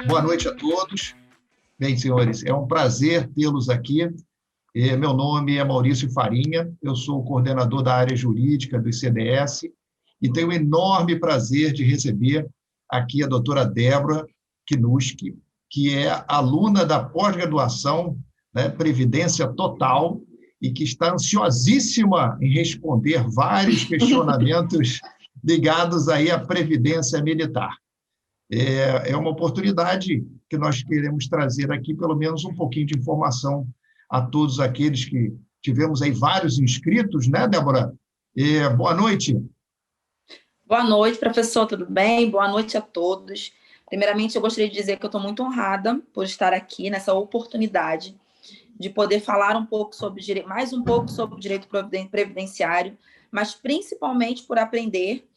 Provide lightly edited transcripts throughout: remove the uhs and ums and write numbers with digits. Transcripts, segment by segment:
Boa noite a todos. Bem, senhores, é um prazer tê-los aqui. Meu nome é Maurício Farinha, eu sou o coordenador da área jurídica do ICDS e tenho o enorme prazer de receber aqui a doutora Débora Knuschke, que é aluna da pós-graduação, né, Previdência Total, e que está ansiosíssima em responder vários questionamentos ligados aí à Previdência Militar. É uma oportunidade que nós queremos trazer aqui, pelo menos um pouquinho de informação a todos aqueles que tivemos aí vários inscritos, né, Débora? Boa noite. Boa noite, professor, tudo bem? Boa noite a todos. Primeiramente, eu gostaria de dizer que eu estou muito honrada por estar aqui nessa oportunidade de poder falar um pouco sobre mais um pouco sobre o direito previdenciário, mas principalmente por aprender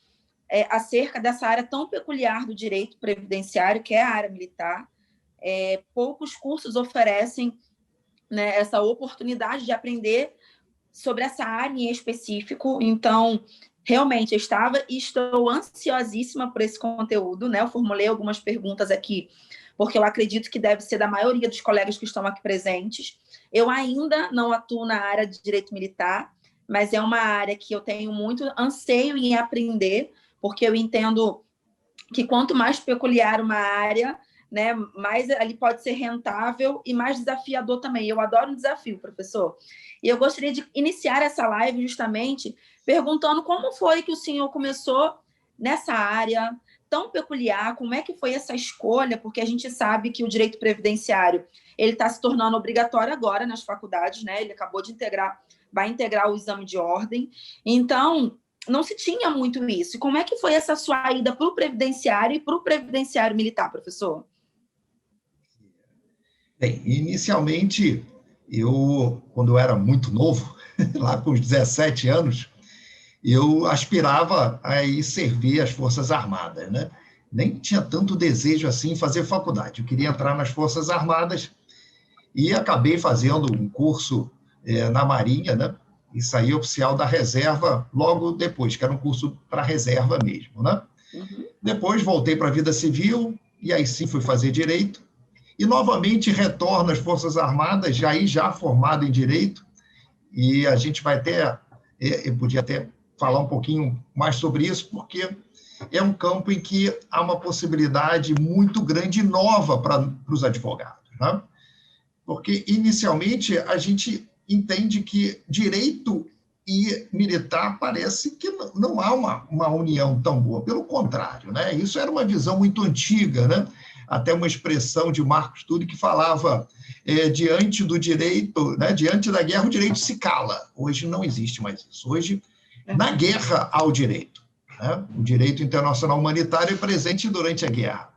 acerca dessa área tão peculiar do direito previdenciário, que é a área militar. Poucos cursos oferecem, né, essa oportunidade de aprender sobre essa área em específico. Então, realmente, eu estava e estou ansiosíssima por esse conteúdo, né? Eu formulei algumas perguntas aqui, porque eu acredito que deve ser da maioria dos colegas que estão aqui presentes. Eu ainda não atuo na área de direito militar, mas é uma área que eu tenho muito anseio em aprender, porque eu entendo que quanto mais peculiar uma área, né, mais ali pode ser rentável e mais desafiador também. Eu adoro um desafio, professor. E eu gostaria de iniciar essa live justamente perguntando como foi que o senhor começou nessa área tão peculiar, como é que foi essa escolha, porque a gente sabe que o direito previdenciário ele está se tornando obrigatório agora nas faculdades, né? Ele acabou de vai integrar o exame de ordem. Então, não se tinha muito isso. E como é que foi essa sua ida para o previdenciário e para o previdenciário militar, professor? Bem, inicialmente, quando eu era muito novo, lá com os 17 anos, eu aspirava a ir servir as Forças Armadas, né? Nem tinha tanto desejo assim em fazer faculdade. Eu queria entrar nas Forças Armadas e acabei fazendo um curso na Marinha, né? E saí oficial da reserva logo depois, que era um curso para reserva mesmo, né? Uhum. Depois voltei para a vida civil e aí sim fui fazer direito e novamente retorno às Forças Armadas, já formado em direito, e a gente vai até, eu podia até falar um pouquinho mais sobre isso, porque é um campo em que há uma possibilidade muito grande e nova para os advogados, né? Porque, inicialmente, a gente entende que direito e militar parece que não há uma união tão boa, pelo contrário, né? Isso era uma visão muito antiga, né? Até uma expressão de Marcos Túlio que falava diante do direito, né? Diante da guerra, o direito se cala. Hoje não existe mais isso. Hoje, na guerra, há o direito, né? O direito internacional humanitário é presente durante a guerra.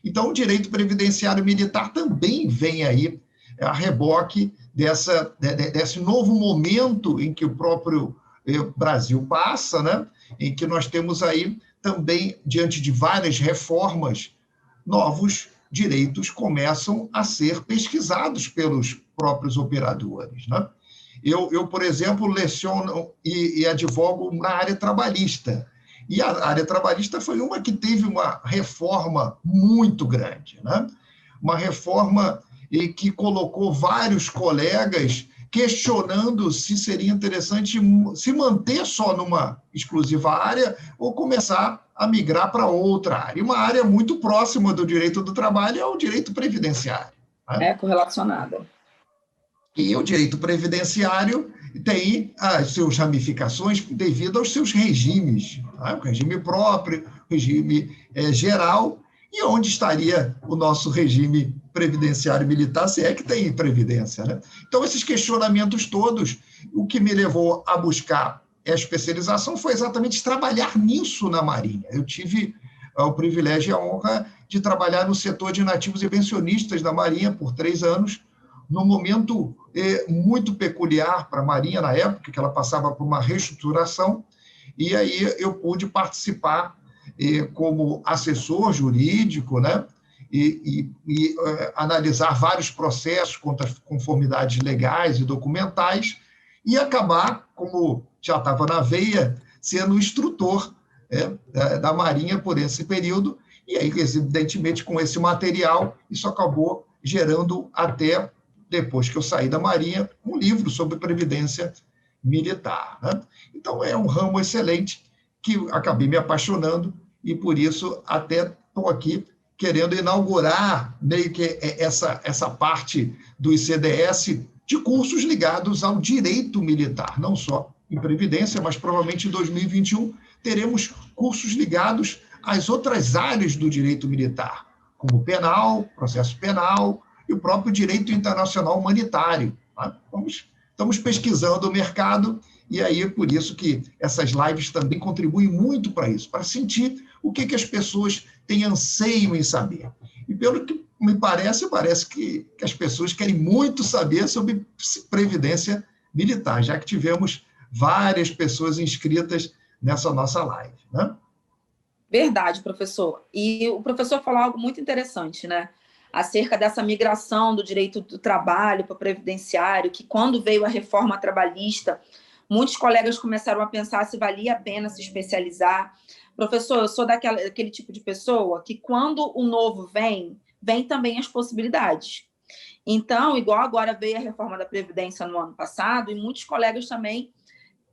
Então, o direito previdenciário militar também vem aí a reboque desse novo momento em que o próprio Brasil passa, né? Em que nós temos aí também, diante de várias reformas, novos direitos começam a ser pesquisados pelos próprios operadores, né? Eu, por exemplo, leciono e advogo na área trabalhista. E a área trabalhista foi uma que teve uma reforma muito grande, né? Uma reforma que colocou vários colegas questionando se seria interessante se manter só numa exclusiva área ou começar a migrar para outra área. E uma área muito próxima do direito do trabalho é o direito previdenciário, né? É correlacionada. E o direito previdenciário tem as suas ramificações devido aos seus regimes, né? O regime próprio, regime geral, e onde estaria o nosso regime previdenciário militar, se é que tem previdência, né? Então, esses questionamentos todos, o que me levou a buscar a especialização foi exatamente trabalhar nisso na Marinha. Eu tive o privilégio e a honra de trabalhar no setor de nativos e pensionistas da Marinha por 3 anos, num momento muito peculiar para a Marinha na época, que ela passava por uma reestruturação, e aí eu pude participar como assessor jurídico, né? E analisar vários processos contra conformidades legais e documentais, e acabar, como já estava na veia, sendo instrutor da Marinha por esse período, e aí, evidentemente, com esse material, isso acabou gerando até, depois que eu saí da Marinha, um livro sobre previdência militar, né? Então, é um ramo excelente que acabei me apaixonando e, por isso, até estou aqui querendo inaugurar meio que essa parte do ICDS de cursos ligados ao direito militar, não só em previdência, mas provavelmente em 2021 teremos cursos ligados às outras áreas do direito militar, como penal, processo penal e o próprio direito internacional humanitário. Tá? Estamos pesquisando o mercado e aí é por isso que essas lives também contribuem muito para isso, para sentir o que as pessoas têm anseio em saber. E pelo que me parece que as pessoas querem muito saber sobre previdência militar, já que tivemos várias pessoas inscritas nessa nossa live, né? Verdade, professor. E o professor falou algo muito interessante, né? Acerca dessa migração do direito do trabalho para o previdenciário, que quando veio a reforma trabalhista, muitos colegas começaram a pensar se valia a pena se especializar. Professor, eu sou daquele tipo de pessoa que quando o novo vem também as possibilidades. Então, igual agora veio a reforma da Previdência no ano passado, e muitos colegas também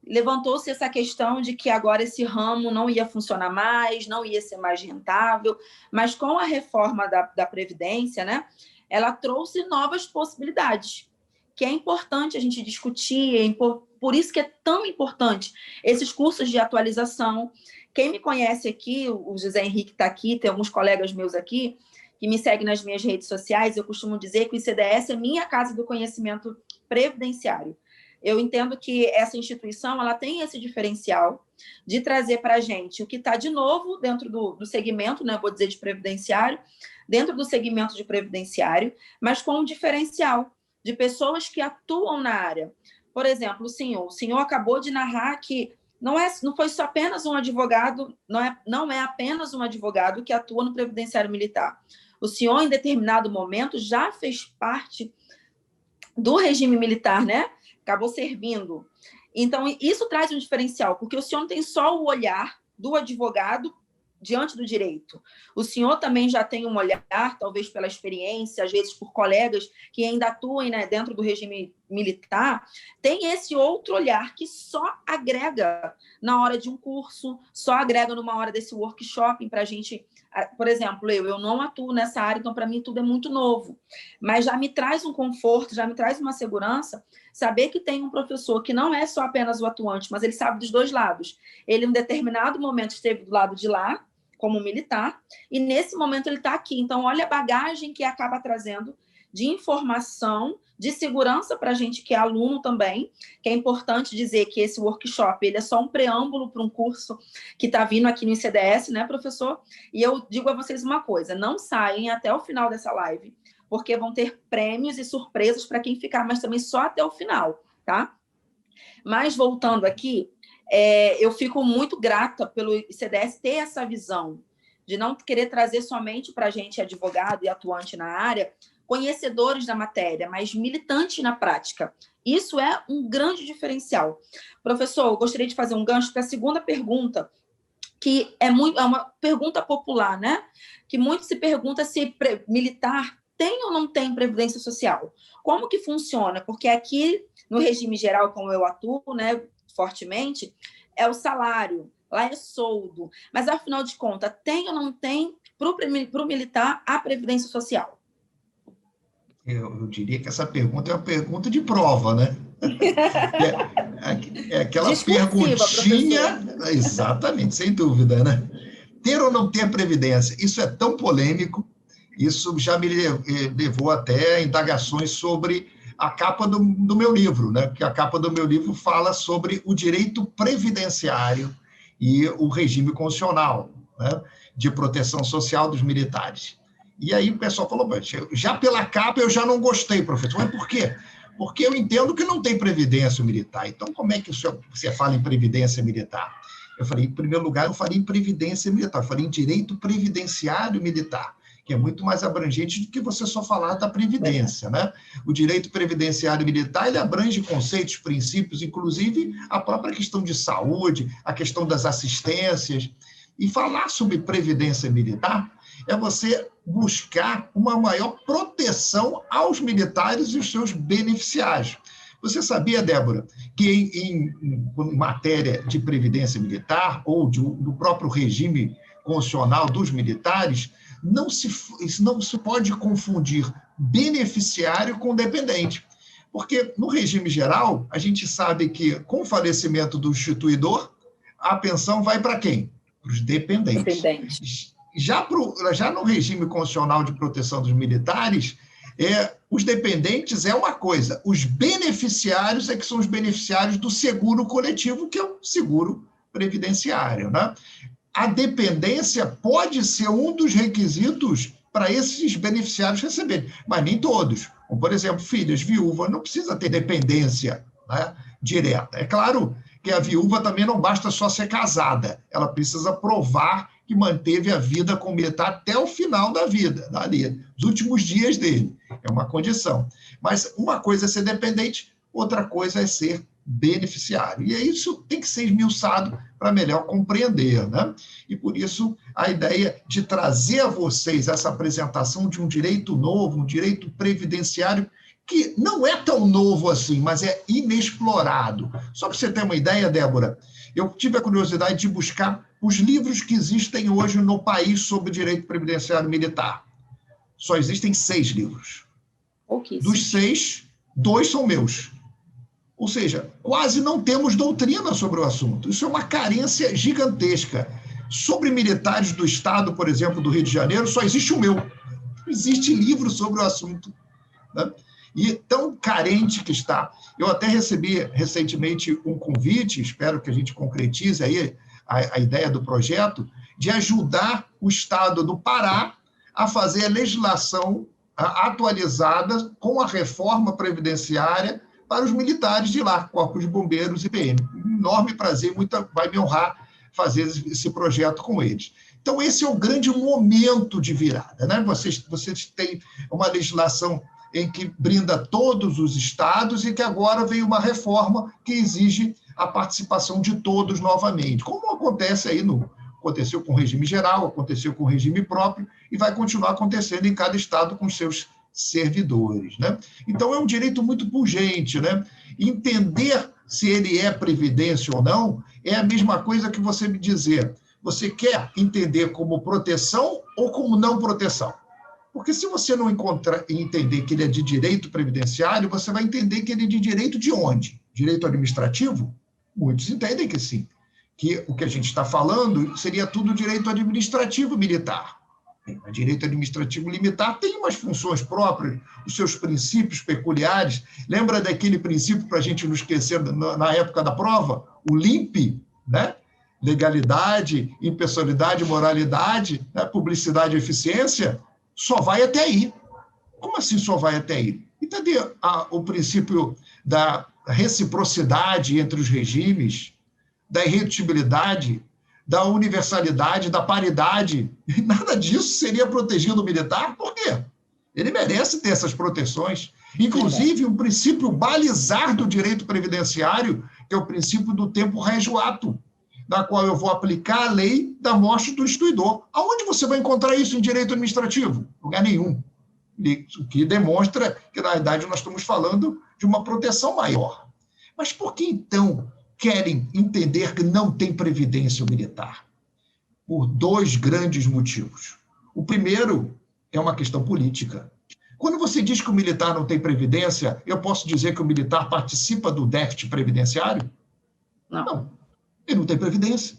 levantou-se essa questão de que agora esse ramo não ia funcionar mais, não ia ser mais rentável, mas com a reforma da Previdência, né, ela trouxe novas possibilidades, que é importante a gente discutir, por isso que é tão importante esses cursos de atualização. Quem me conhece aqui, o José Henrique está aqui, tem alguns colegas meus aqui, que me seguem nas minhas redes sociais, eu costumo dizer que o ICDS é minha casa do conhecimento previdenciário. Eu entendo que essa instituição ela tem esse diferencial de trazer para a gente o que está de novo dentro do segmento, né, vou dizer de previdenciário, dentro do segmento de previdenciário, mas com um diferencial de pessoas que atuam na área. Por exemplo, o senhor acabou de narrar que não foi só apenas um advogado, não é apenas um advogado que atua no previdenciário militar. O senhor, em determinado momento, já fez parte do regime militar, né? Acabou servindo. Então, isso traz um diferencial, porque o senhor não tem só o olhar do advogado diante do direito. O senhor também já tem um olhar, talvez pela experiência, às vezes por colegas que ainda atuem, né, dentro do regime militar, tem esse outro olhar que só agrega na hora de um curso, só agrega numa hora desse workshop para a gente. Por exemplo, eu não atuo nessa área, então para mim tudo é muito novo, mas já me traz um conforto, já me traz uma segurança, saber que tem um professor que não é só apenas o atuante, mas ele sabe dos dois lados. Ele, em um determinado momento, esteve do lado de lá, como militar, e nesse momento ele está aqui. Então, olha a bagagem que acaba trazendo de informação, de segurança para a gente que é aluno também, que é importante dizer que esse workshop ele é só um preâmbulo para um curso que está vindo aqui no ICDS, né, professor? E eu digo a vocês uma coisa, não saem até o final dessa live, porque vão ter prêmios e surpresas para quem ficar, mas também só até o final, tá? Mas, voltando aqui, eu fico muito grata pelo ICDS ter essa visão de não querer trazer somente para a gente advogado e atuante na área, conhecedores da matéria, mas militantes na prática. Isso é um grande diferencial. Professor, eu gostaria de fazer um gancho para a segunda pergunta, que é uma pergunta popular, né? Que muito se pergunta se militar tem ou não tem previdência social. Como que funciona? Porque aqui, no regime geral, como eu atuo, né, fortemente, é o salário, lá é soldo. Mas, afinal de contas, tem ou não tem para o militar a previdência social? Eu diria que essa pergunta é uma pergunta de prova, né? É aquela perguntinha... Professor. Exatamente, sem dúvida, né? Ter ou não ter previdência, isso é tão polêmico, isso já me levou até indagações sobre a capa do meu livro, né? Porque a capa do meu livro fala sobre o direito previdenciário e o regime constitucional, né, de proteção social dos militares. E aí o pessoal falou, já pela capa eu já não gostei, professor. Mas por quê? Porque eu entendo que não tem previdência militar. Então, como é que você fala em previdência militar? Eu falei, em primeiro lugar, eu falei em previdência militar, eu falei em direito previdenciário militar. que é muito mais abrangente do que você só falar da Previdência, né? O direito previdenciário militar, ele abrange conceitos, princípios, inclusive a própria questão de saúde, a questão das assistências. E falar sobre Previdência Militar é você buscar uma maior proteção aos militares e os seus beneficiários. Você sabia, Débora, que em matéria de Previdência Militar ou do próprio regime constitucional dos militares, não se pode confundir beneficiário com dependente. Porque, no regime geral, a gente sabe que, com o falecimento do instituidor, a pensão vai para quem? Para os dependentes. Já no regime constitucional de proteção dos militares, os dependentes é uma coisa, os beneficiários é que são os beneficiários do seguro coletivo, que é o seguro previdenciário, né? A dependência pode ser um dos requisitos para esses beneficiários receberem, mas nem todos. Como, por exemplo, filhas, viúva, não precisa ter dependência, né, direta. É claro que a viúva também não basta só ser casada, ela precisa provar que manteve a vida com o militar até o final da vida, ali, os últimos dias dele. É uma condição. Mas uma coisa é ser dependente, outra coisa é ser beneficiário. E isso tem que ser esmiuçado para melhor compreender, né? E por isso a ideia de trazer a vocês essa apresentação de um direito novo, um direito previdenciário que não é tão novo assim, mas é inexplorado. Só para você ter uma ideia, Débora, eu tive a curiosidade de buscar os livros que existem hoje no país sobre direito previdenciário militar. Só existem 6 livros. Dos 6, 2 são meus. Ou seja, quase não temos doutrina sobre o assunto. Isso é uma carência gigantesca. Sobre militares do Estado, por exemplo, do Rio de Janeiro, só existe o meu. Não existe livro sobre o assunto, né? E tão carente que está. Eu até recebi recentemente um convite, espero que a gente concretize aí a ideia do projeto, de ajudar o Estado do Pará a fazer a legislação atualizada com a reforma previdenciária para os militares de lá, Corpo de Bombeiros e PM. Um enorme prazer, vai me honrar fazer esse projeto com eles. Então, esse é o grande momento de virada, né? Vocês têm uma legislação em que brinda todos os estados e que agora veio uma reforma que exige a participação de todos novamente, como acontece aí aconteceu com o regime geral, aconteceu com o regime próprio e vai continuar acontecendo em cada estado com seus servidores, né? Então, é um direito muito pungente, né? Entender se ele é previdência ou não é a mesma coisa que você me dizer, você quer entender como proteção ou como não proteção? Porque se você não entender que ele é de direito previdenciário, você vai entender que ele é de direito de onde? Direito administrativo? Muitos entendem que sim, que o que a gente está falando seria tudo direito administrativo militar. O direito administrativo militar tem umas funções próprias, os seus princípios peculiares. Lembra daquele princípio, para a gente não esquecer, na época da prova? O LIMP, né? Legalidade, impessoalidade, moralidade, né? Publicidade e eficiência, só vai até aí. Como assim só vai até aí? Entender o princípio da reciprocidade entre os regimes, da irredutibilidade, da universalidade, da paridade. Nada disso seria protegido o militar. Por quê? Ele merece ter essas proteções. Inclusive, um princípio balizar do direito previdenciário, que é o princípio do tempo regio ato, na qual eu vou aplicar a lei da morte do instituidor. Aonde você vai encontrar isso em direito administrativo? Lugar nenhum. O que demonstra que, na verdade, nós estamos falando de uma proteção maior. Mas por que, então, querem entender que não tem previdência militar? Por 2 grandes motivos. O primeiro é uma questão política. Quando você diz que o militar não tem previdência, eu posso dizer que o militar participa do déficit previdenciário? Não. Ele não tem previdência.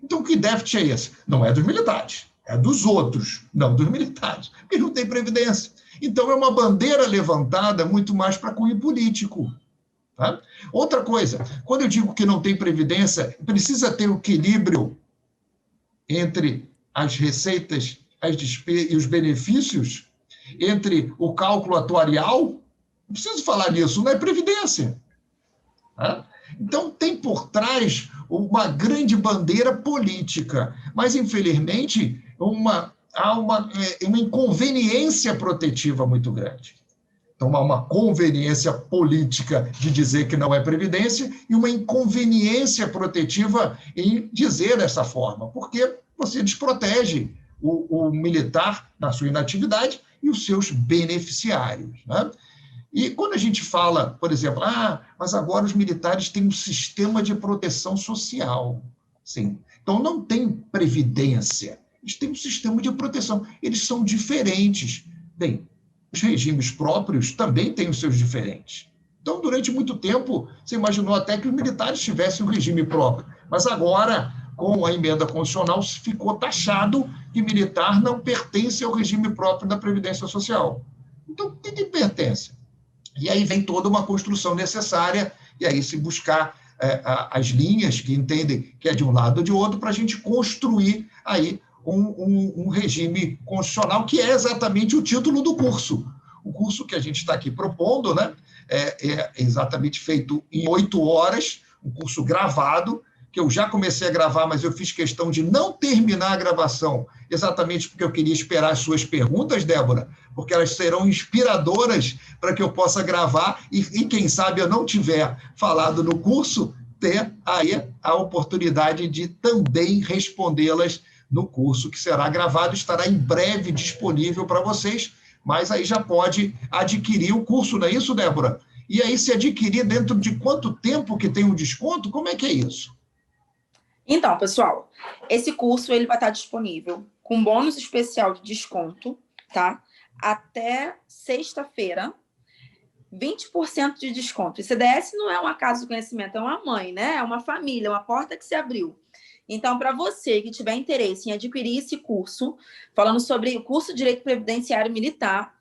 Então, que déficit é esse? Não é dos militares, é dos outros, não dos militares. Ele não tem previdência. Então, é uma bandeira levantada muito mais para cunho político. Tá? Outra coisa, quando eu digo que não tem previdência, precisa ter um equilíbrio entre as receitas e os benefícios, entre o cálculo atuarial. Não preciso falar nisso, não é previdência. Tá? Então, tem por trás uma grande bandeira política, mas, infelizmente, uma há uma inconveniência protetiva muito grande. Então, há uma conveniência política de dizer que não é previdência e uma inconveniência protetiva em dizer dessa forma, porque você desprotege o militar na sua inatividade e os seus beneficiários, né? E quando a gente fala, por exemplo, mas agora os militares têm um sistema de proteção social. Sim. Então, não tem previdência. Eles têm um sistema de proteção. Eles são diferentes. Bem, os regimes próprios também têm os seus diferentes. Então, durante muito tempo, você imaginou até que os militares tivessem um regime próprio. Mas agora, com a emenda constitucional, ficou taxado que militar não pertence ao regime próprio da Previdência Social. Então, o que pertence? E aí vem toda uma construção necessária, e aí se buscar as linhas que entendem que é de um lado ou de outro, para a gente construir aí um regime constitucional, que é exatamente o título do curso. O curso que a gente está aqui propondo, né, é exatamente feito em 8 horas, um curso gravado, que eu já comecei a gravar, mas eu fiz questão de não terminar a gravação, exatamente porque eu queria esperar as suas perguntas, Débora, porque elas serão inspiradoras para que eu possa gravar e quem sabe eu não tiver falado no curso, ter aí a oportunidade de também respondê-las no curso, que será gravado, estará em breve disponível para vocês, mas aí já pode adquirir o curso, não é isso, Débora? E aí, se adquirir dentro de quanto tempo que tem um desconto, como é que é isso? Então, pessoal, esse curso ele vai estar disponível com bônus especial de desconto, tá? Até sexta-feira, 20% de desconto. E CDS não é uma casa do conhecimento, é uma mãe, né? É uma família, uma porta que se abriu. Então, para você que tiver interesse em adquirir esse curso, falando sobre o curso de Direito Previdenciário Militar,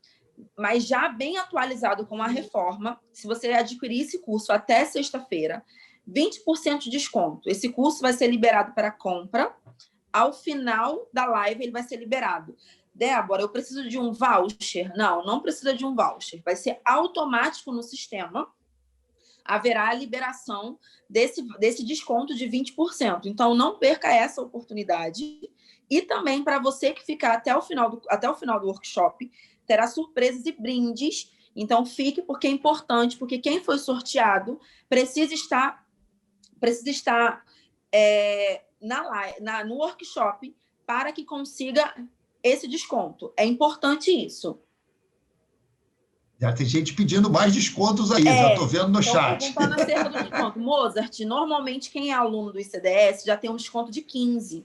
mas já bem atualizado com a reforma, se você adquirir esse curso até sexta-feira, 20% de desconto. Esse curso vai ser liberado para compra. Ao final da live, ele vai ser liberado. Débora, eu preciso de um voucher? Não, não precisa de um voucher. Vai ser automático no sistema. Haverá a liberação desse desconto de 20%. Então, não perca essa oportunidade. E também, para você que ficar até o final do workshop, terá surpresas e brindes. Então, fique, porque é importante, porque quem foi sorteado precisa estar no workshop para que consiga esse desconto. É importante isso. Já tem gente pedindo mais descontos aí, já estou vendo no chat. Perguntando acerca do desconto. Mozart, normalmente quem é aluno do ICDS já tem um desconto de 15%,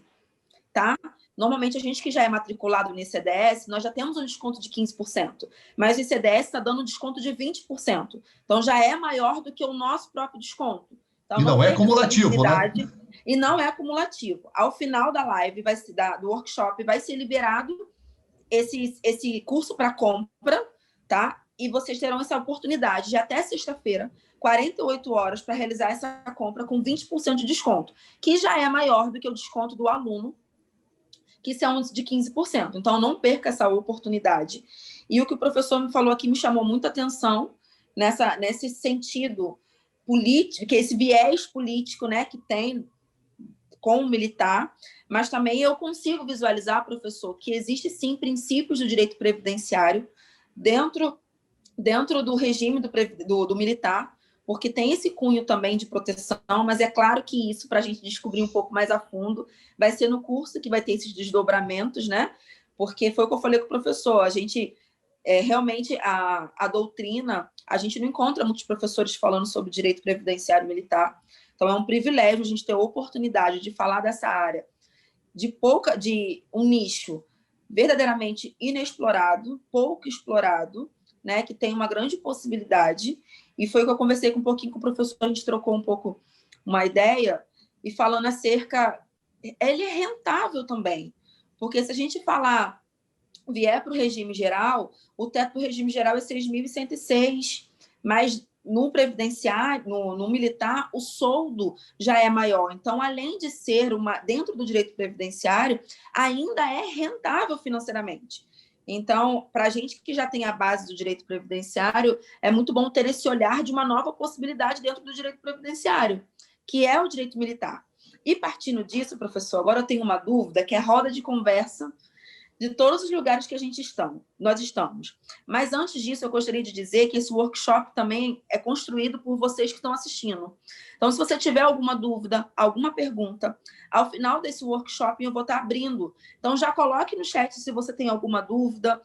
tá? Normalmente a gente que já é matriculado no ICDS, nós já temos um desconto de 15%, mas o ICDS está dando um desconto de 20%. Então já é maior do que o nosso próprio desconto. Então, e não é acumulativo, né? E não é acumulativo. Ao final da live, do workshop, vai ser liberado esse curso para compra, tá? E vocês terão essa oportunidade de até sexta-feira, 48 horas, para realizar essa compra com 20% de desconto, que já é maior do que o desconto do aluno, que são de 15%. Então, não perca essa oportunidade. E o que o professor me falou aqui me chamou muita atenção nesse sentido político, que esse viés político, né, que tem com o militar, mas também eu consigo visualizar, professor, que existe sim princípios do direito previdenciário dentro do regime do militar, porque tem esse cunho também de proteção, mas é claro que isso, para a gente descobrir um pouco mais a fundo, vai ser no curso que vai ter esses desdobramentos, né? Porque foi o que eu falei com o professor, a gente, realmente, a doutrina, a gente não encontra muitos professores falando sobre direito previdenciário militar, então é um privilégio a gente ter a oportunidade de falar dessa área, de um nicho verdadeiramente inexplorado, pouco explorado, né, que tem uma grande possibilidade, e foi o que eu conversei um pouquinho com o professor, a gente trocou um pouco uma ideia, e falando acerca, ele é rentável também, porque se a gente vier para o regime geral, o teto do regime geral é 6.106, mas no previdenciário, no militar, o soldo já é maior. Então, além de ser dentro do direito previdenciário, ainda é rentável financeiramente. Então, para a gente que já tem a base do direito previdenciário, é muito bom ter esse olhar de uma nova possibilidade dentro do direito previdenciário, que é o direito militar. E partindo disso, professor, agora eu tenho uma dúvida, que é roda de conversa, de todos os lugares que nós estamos. Mas antes disso, eu gostaria de dizer que esse workshop também é construído por vocês que estão assistindo. Então, se você tiver alguma dúvida, alguma pergunta, ao final desse workshop eu vou estar abrindo. Então, já coloque no chat se você tem alguma dúvida,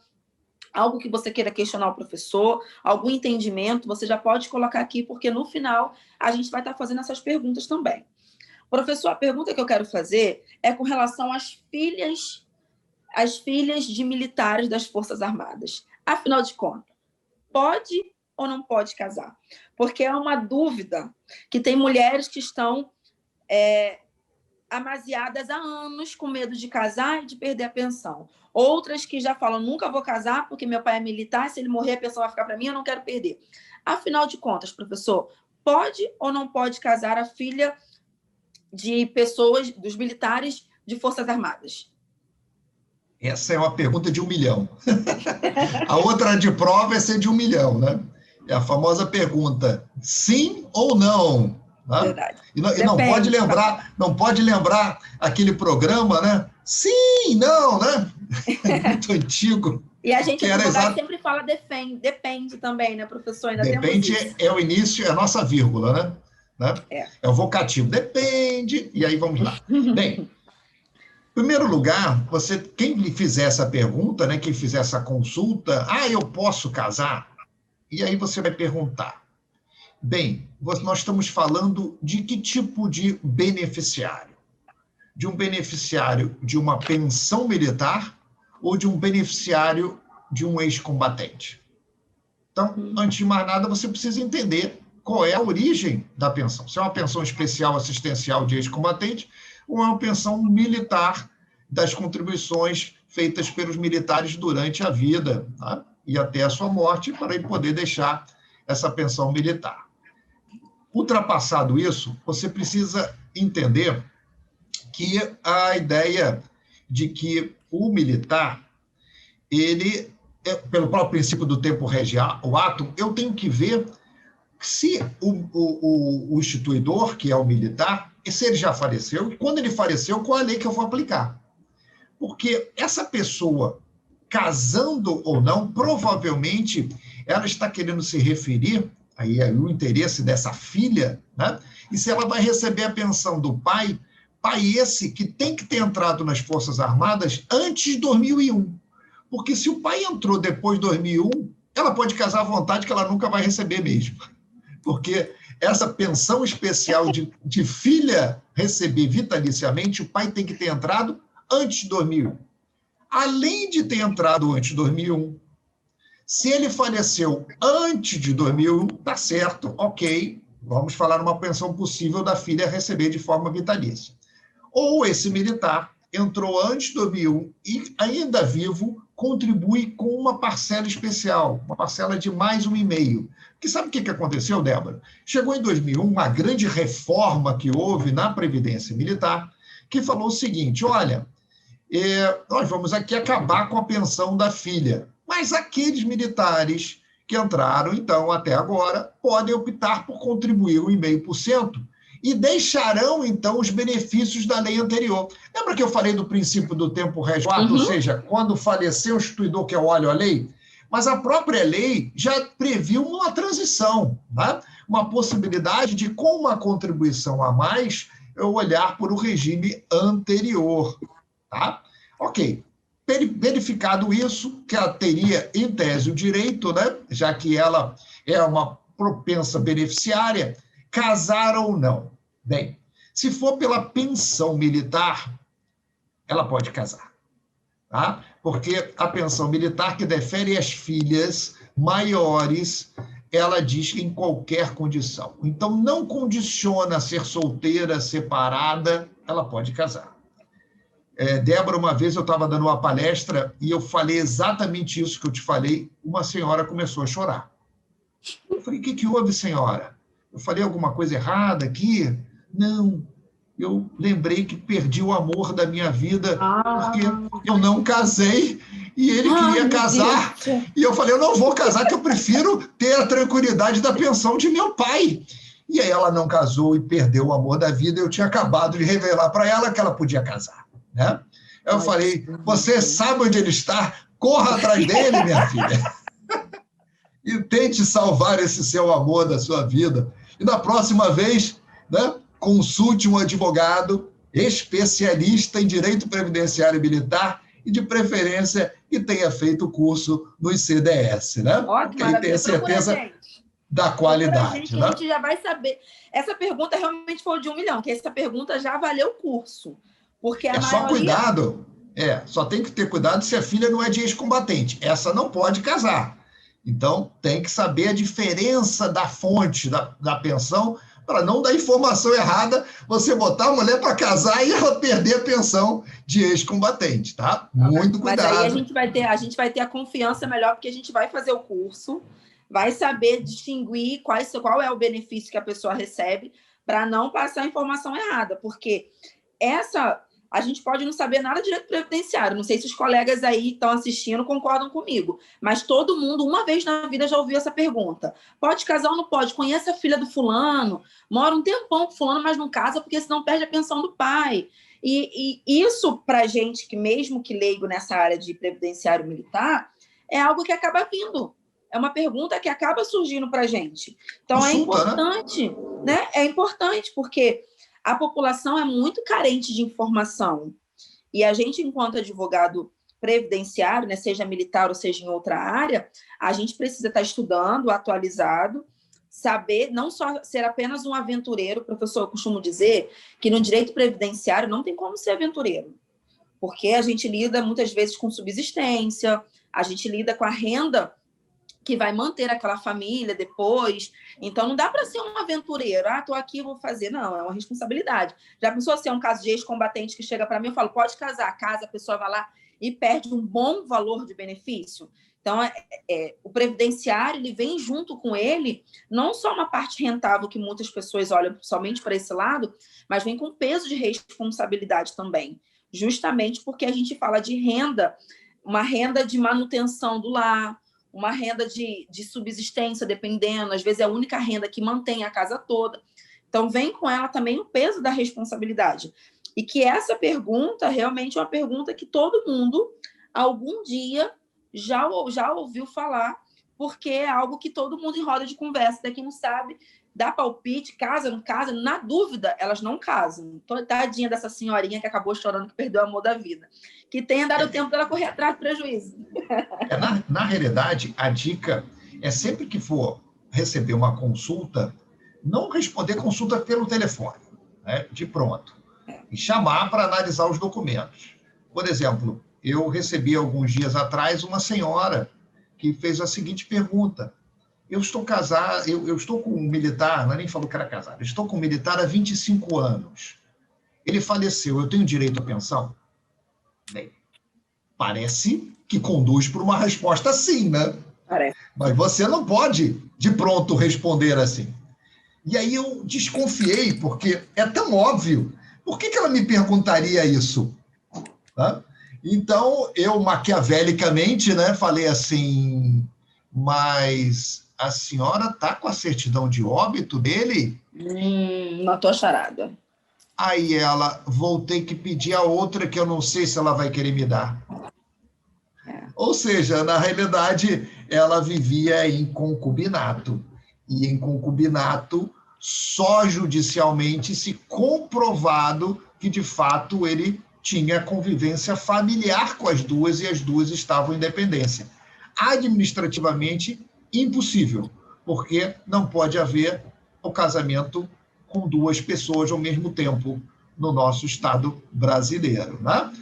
algo que você queira questionar o professor, algum entendimento, você já pode colocar aqui, porque no final a gente vai estar fazendo essas perguntas também. Professor, a pergunta que eu quero fazer é com relação às filhas de militares das Forças Armadas. Afinal de contas, pode ou não pode casar? Porque é uma dúvida que tem mulheres que estão amasiadas há anos com medo de casar e de perder a pensão. Outras que já falam, nunca vou casar porque meu pai é militar, se ele morrer a pensão vai ficar para mim, eu não quero perder. Afinal de contas, professor, pode ou não pode casar a filha de pessoas, dos militares de Forças Armadas? Essa é uma pergunta de 1 milhão. A outra de prova é ser de 1 milhão, né? É a famosa pergunta, sim ou não? Né? Verdade. E não pode lembrar aquele programa, né? Sim, não, né? Muito antigo. E a gente sempre fala depende também, né, professor? Ainda depende é o início, é a nossa vírgula, né? É o vocativo, depende, e aí vamos lá. Bem, em primeiro lugar, quem lhe fizer essa pergunta, né, quem fizer essa consulta, eu posso casar? E aí você vai perguntar, bem, nós estamos falando de que tipo de beneficiário? De um beneficiário de uma pensão militar ou de um beneficiário de um ex-combatente? Então, antes de mais nada, você precisa entender qual é a origem da pensão. Se é uma pensão especial assistencial de ex-combatente ou é uma pensão militar das contribuições feitas pelos militares durante a vida, tá? E até a sua morte, para ele poder deixar essa pensão militar. Ultrapassado isso, você precisa entender que a ideia de que o militar, ele, pelo próprio princípio do tempo regiar o ato, eu tenho que ver se o instituidor, que é o militar, se ele já faleceu, e quando ele faleceu, qual a lei que eu vou aplicar? Porque essa pessoa, casando ou não, provavelmente ela está querendo se referir, aí é o interesse dessa filha, né? E se ela vai receber a pensão do pai esse que tem que ter entrado nas Forças Armadas antes de 2001. Porque se o pai entrou depois de 2001, ela pode casar à vontade que ela nunca vai receber mesmo. Porque essa pensão especial de filha receber vitaliciamente, o pai tem que ter entrado antes de 2001. Além de ter entrado antes de 2001, se ele faleceu antes de 2001, tá certo, ok, vamos falar uma pensão possível da filha receber de forma vitalícia. Ou esse militar entrou antes de 2001 e, ainda vivo, contribui com uma parcela especial, uma parcela de mais 1,5. Porque sabe o que aconteceu, Débora? Chegou em 2001 uma grande reforma que houve na Previdência Militar, que falou o seguinte, olha, nós vamos aqui acabar com a pensão da filha, mas aqueles militares que entraram, então, até agora, podem optar por contribuir 1,5%, e deixarão, então, os benefícios da lei anterior. Lembra que eu falei do princípio do tempo regiado, ou seja, quando falecer o instituidor que eu olho a lei? Mas a própria lei já previu uma transição, né? Uma possibilidade de, com uma contribuição a mais, eu olhar por o regime anterior. Tá? Ok. Verificado isso, que ela teria, em tese, o direito, né? Já que ela é uma propensa beneficiária, casar ou não. Bem, se for pela pensão militar, ela pode casar. Tá? Porque a pensão militar que defere as filhas maiores, ela diz que em qualquer condição. Então, não condiciona ser solteira, separada, ela pode casar. Débora, uma vez eu estava dando uma palestra e eu falei exatamente isso que eu te falei, uma senhora começou a chorar. Eu falei, o que houve, senhora? Eu falei alguma coisa errada aqui? Não, eu lembrei que perdi o amor da minha vida porque eu não casei e ele queria casar. E eu falei, eu não vou casar, que eu prefiro ter a tranquilidade da pensão de meu pai. E aí ela não casou e perdeu o amor da vida. Eu tinha acabado de revelar para ela que ela podia casar. Né? Eu falei, você sabe onde ele está? Corra atrás dele, minha filha. E tente salvar esse seu amor da sua vida. E da próxima vez, né, consulte um advogado especialista em direito previdenciário e militar e, de preferência, que tenha feito o curso no ICDS, né? Ótimo, aí tenha certeza da qualidade. Né? A gente já vai saber. Essa pergunta realmente foi de 1 milhão, que essa pergunta já valeu o curso. Porque a maioria... Só cuidado. Só tem que ter cuidado se a filha não é de ex-combatente. Essa não pode casar. Então, tem que saber a diferença da fonte da pensão para não dar informação errada, você botar a mulher para casar e ela perder a pensão de ex-combatente, tá? Muito cuidado. Mas aí a gente vai ter a confiança melhor, porque a gente vai fazer o curso, vai saber distinguir qual é o benefício que a pessoa recebe para não passar a informação errada, porque a gente pode não saber nada de direito previdenciário. Não sei se os colegas aí estão assistindo concordam comigo, mas todo mundo, uma vez na vida, já ouviu essa pergunta. Pode casar ou não pode? Conhece a filha do fulano, mora um tempão com fulano, mas não casa porque senão perde a pensão do pai. E isso, para a gente, que mesmo que leigo nessa área de previdenciário militar, é algo que acaba vindo. É uma pergunta que acaba surgindo para a gente. Então, é importante, né? É importante, porque a população é muito carente de informação. E a gente, enquanto advogado previdenciário, né, seja militar ou seja em outra área, a gente precisa estar estudando, atualizado, saber, não só ser apenas um aventureiro. Professor, eu costumo dizer que no direito previdenciário não tem como ser aventureiro, porque a gente lida muitas vezes com subsistência, a gente lida com a renda que vai manter aquela família depois. Então, não dá para ser um aventureiro. Estou aqui, vou fazer. Não, é uma responsabilidade. Já pensou se é um caso de ex-combatente que chega para mim, eu falo, pode casar. Casa, a pessoa vai lá e perde um bom valor de benefício. Então, o previdenciário, ele vem junto com ele, não só uma parte rentável, que muitas pessoas olham somente para esse lado, mas vem com peso de responsabilidade também. Justamente porque a gente fala de renda, uma renda de manutenção do lar, uma renda de subsistência, dependendo, às vezes é a única renda que mantém a casa toda. Então, vem com ela também o peso da responsabilidade. E que essa pergunta realmente é uma pergunta que todo mundo, algum dia, já ouviu falar, porque é algo que todo mundo em roda de conversa, daqui não sabe, dá palpite, casa, não casa, na dúvida, elas não casam. Tadinha dessa senhorinha que acabou chorando, que perdeu o amor da vida. Que tenha dado tempo para ela correr atrás do prejuízo. Na realidade, a dica é sempre que for receber uma consulta, não responder consulta pelo telefone, né, de pronto, e chamar para analisar os documentos. Por exemplo, eu recebi alguns dias atrás uma senhora que fez a seguinte pergunta: eu estou casado, eu estou com um militar, ela nem falou que era casado, eu estou com um militar há 25 anos. Ele faleceu, eu tenho direito à pensão? Bem, parece que conduz para uma resposta sim, né? Parece. Mas você não pode, de pronto, responder assim. E aí eu desconfiei, porque é tão óbvio. Por que ela me perguntaria isso? Tá? Então, eu maquiavelicamente, né, falei assim, mas a senhora está com a certidão de óbito dele? Matou a charada. Aí ela, vou ter que pedir a outra que eu não sei se ela vai querer me dar. Ou seja, na realidade, ela vivia em concubinato. E em concubinato, só judicialmente se comprovado que, de fato, ele tinha convivência familiar com as duas e as duas estavam em dependência. Administrativamente, impossível, porque não pode haver o casamento com duas pessoas ao mesmo tempo no nosso Estado brasileiro, né?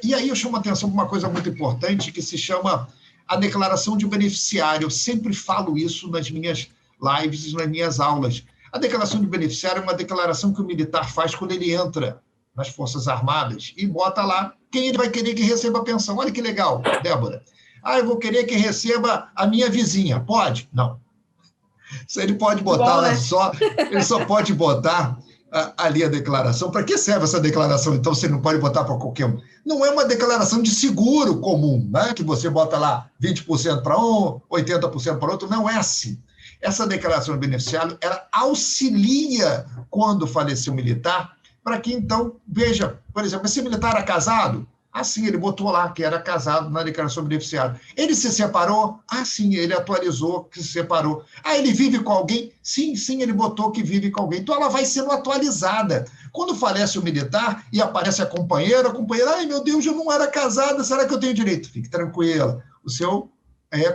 E aí eu chamo a atenção para uma coisa muito importante que se chama a declaração de beneficiário. Eu sempre falo isso nas minhas lives e nas minhas aulas. A declaração de beneficiário é uma declaração que o militar faz quando ele entra nas Forças Armadas e bota lá quem ele vai querer que receba a pensão. Olha que legal, Débora. Eu vou querer que receba a minha vizinha. Pode? Não. Ele pode botar lá só, ele só pode botar ali a declaração. Para que serve essa declaração, então, você não pode botar para qualquer um? Não é uma declaração de seguro comum, né? Que você bota lá 20% para um, 80% para outro. Não é assim. Essa declaração de beneficiário, ela auxilia, quando faleceu o militar, para que, então, veja, por exemplo, esse militar era casado? Ah, sim, ele botou lá que era casado na declaração de beneficiário. Ele se separou? Ah, sim, ele atualizou que se separou. Ah, ele vive com alguém? Sim, sim, ele botou que vive com alguém. Então, ela vai sendo atualizada. Quando falece o militar e aparece a companheira, ai, meu Deus, eu não era casada, será que eu tenho direito? Fique tranquila. O seu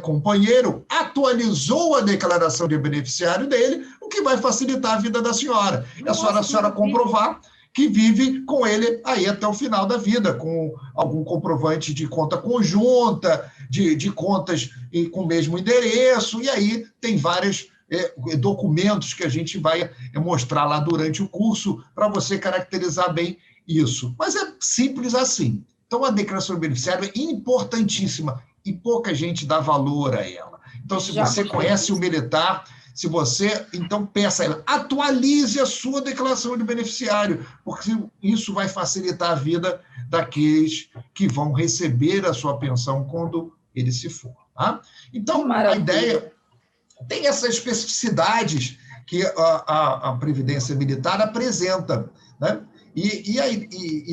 companheiro atualizou a declaração de beneficiário dele, o que vai facilitar a vida da senhora. É só a senhora comprovar que vive com ele aí até o final da vida, com algum comprovante de conta conjunta, de contas com o mesmo endereço, e aí tem vários documentos que a gente vai mostrar lá durante o curso para você caracterizar bem isso. Mas é simples assim. Então, a declaração de beneficiário é importantíssima e pouca gente dá valor a ela. Então, se você conhece o militar, se você, então, peça a ela, atualize a sua declaração de beneficiário, porque isso vai facilitar a vida daqueles que vão receber a sua pensão quando ele se for. Tá? Então, a ideia tem essas especificidades que a Previdência Militar apresenta, né? E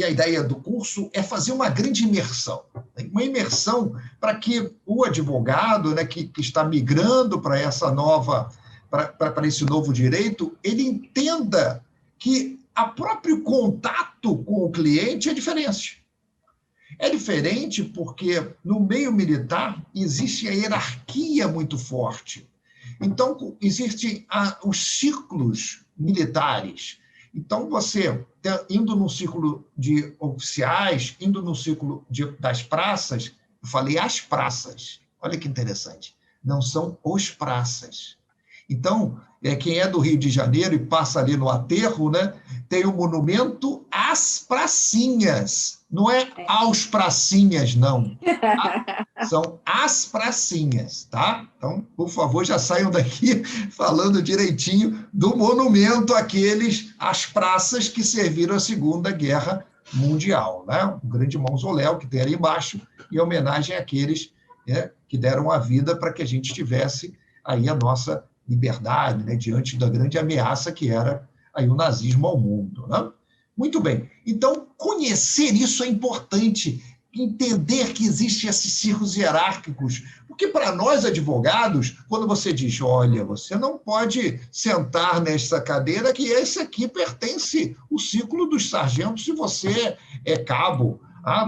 a ideia do curso é fazer uma grande imersão, uma imersão para que o advogado, né, que está migrando para essa nova, para esse novo direito, ele entenda que o próprio contato com o cliente é diferente. É diferente porque no meio militar existe a hierarquia muito forte. Então, existem os ciclos militares. Então, você, indo no ciclo de oficiais, indo no ciclo das praças, eu falei as praças, olha que interessante, não são os praças. Então, quem é do Rio de Janeiro e passa ali no aterro, né, tem o monumento às pracinhas, não é aos pracinhas, não. São as pracinhas, tá? Então, por favor, já saiam daqui falando direitinho do monumento às praças que serviram a Segunda Guerra Mundial, né? Um grande mausoléu que tem ali embaixo, em homenagem àqueles que deram a vida para que a gente tivesse aí a nossa liberdade, né? Diante da grande ameaça que era aí o nazismo ao mundo, né? Muito bem. Então, conhecer isso é importante, entender que existem esses círculos hierárquicos, porque para nós advogados, quando você diz, olha, você não pode sentar nessa cadeira que esse aqui pertence ao círculo dos sargentos se você é cabo.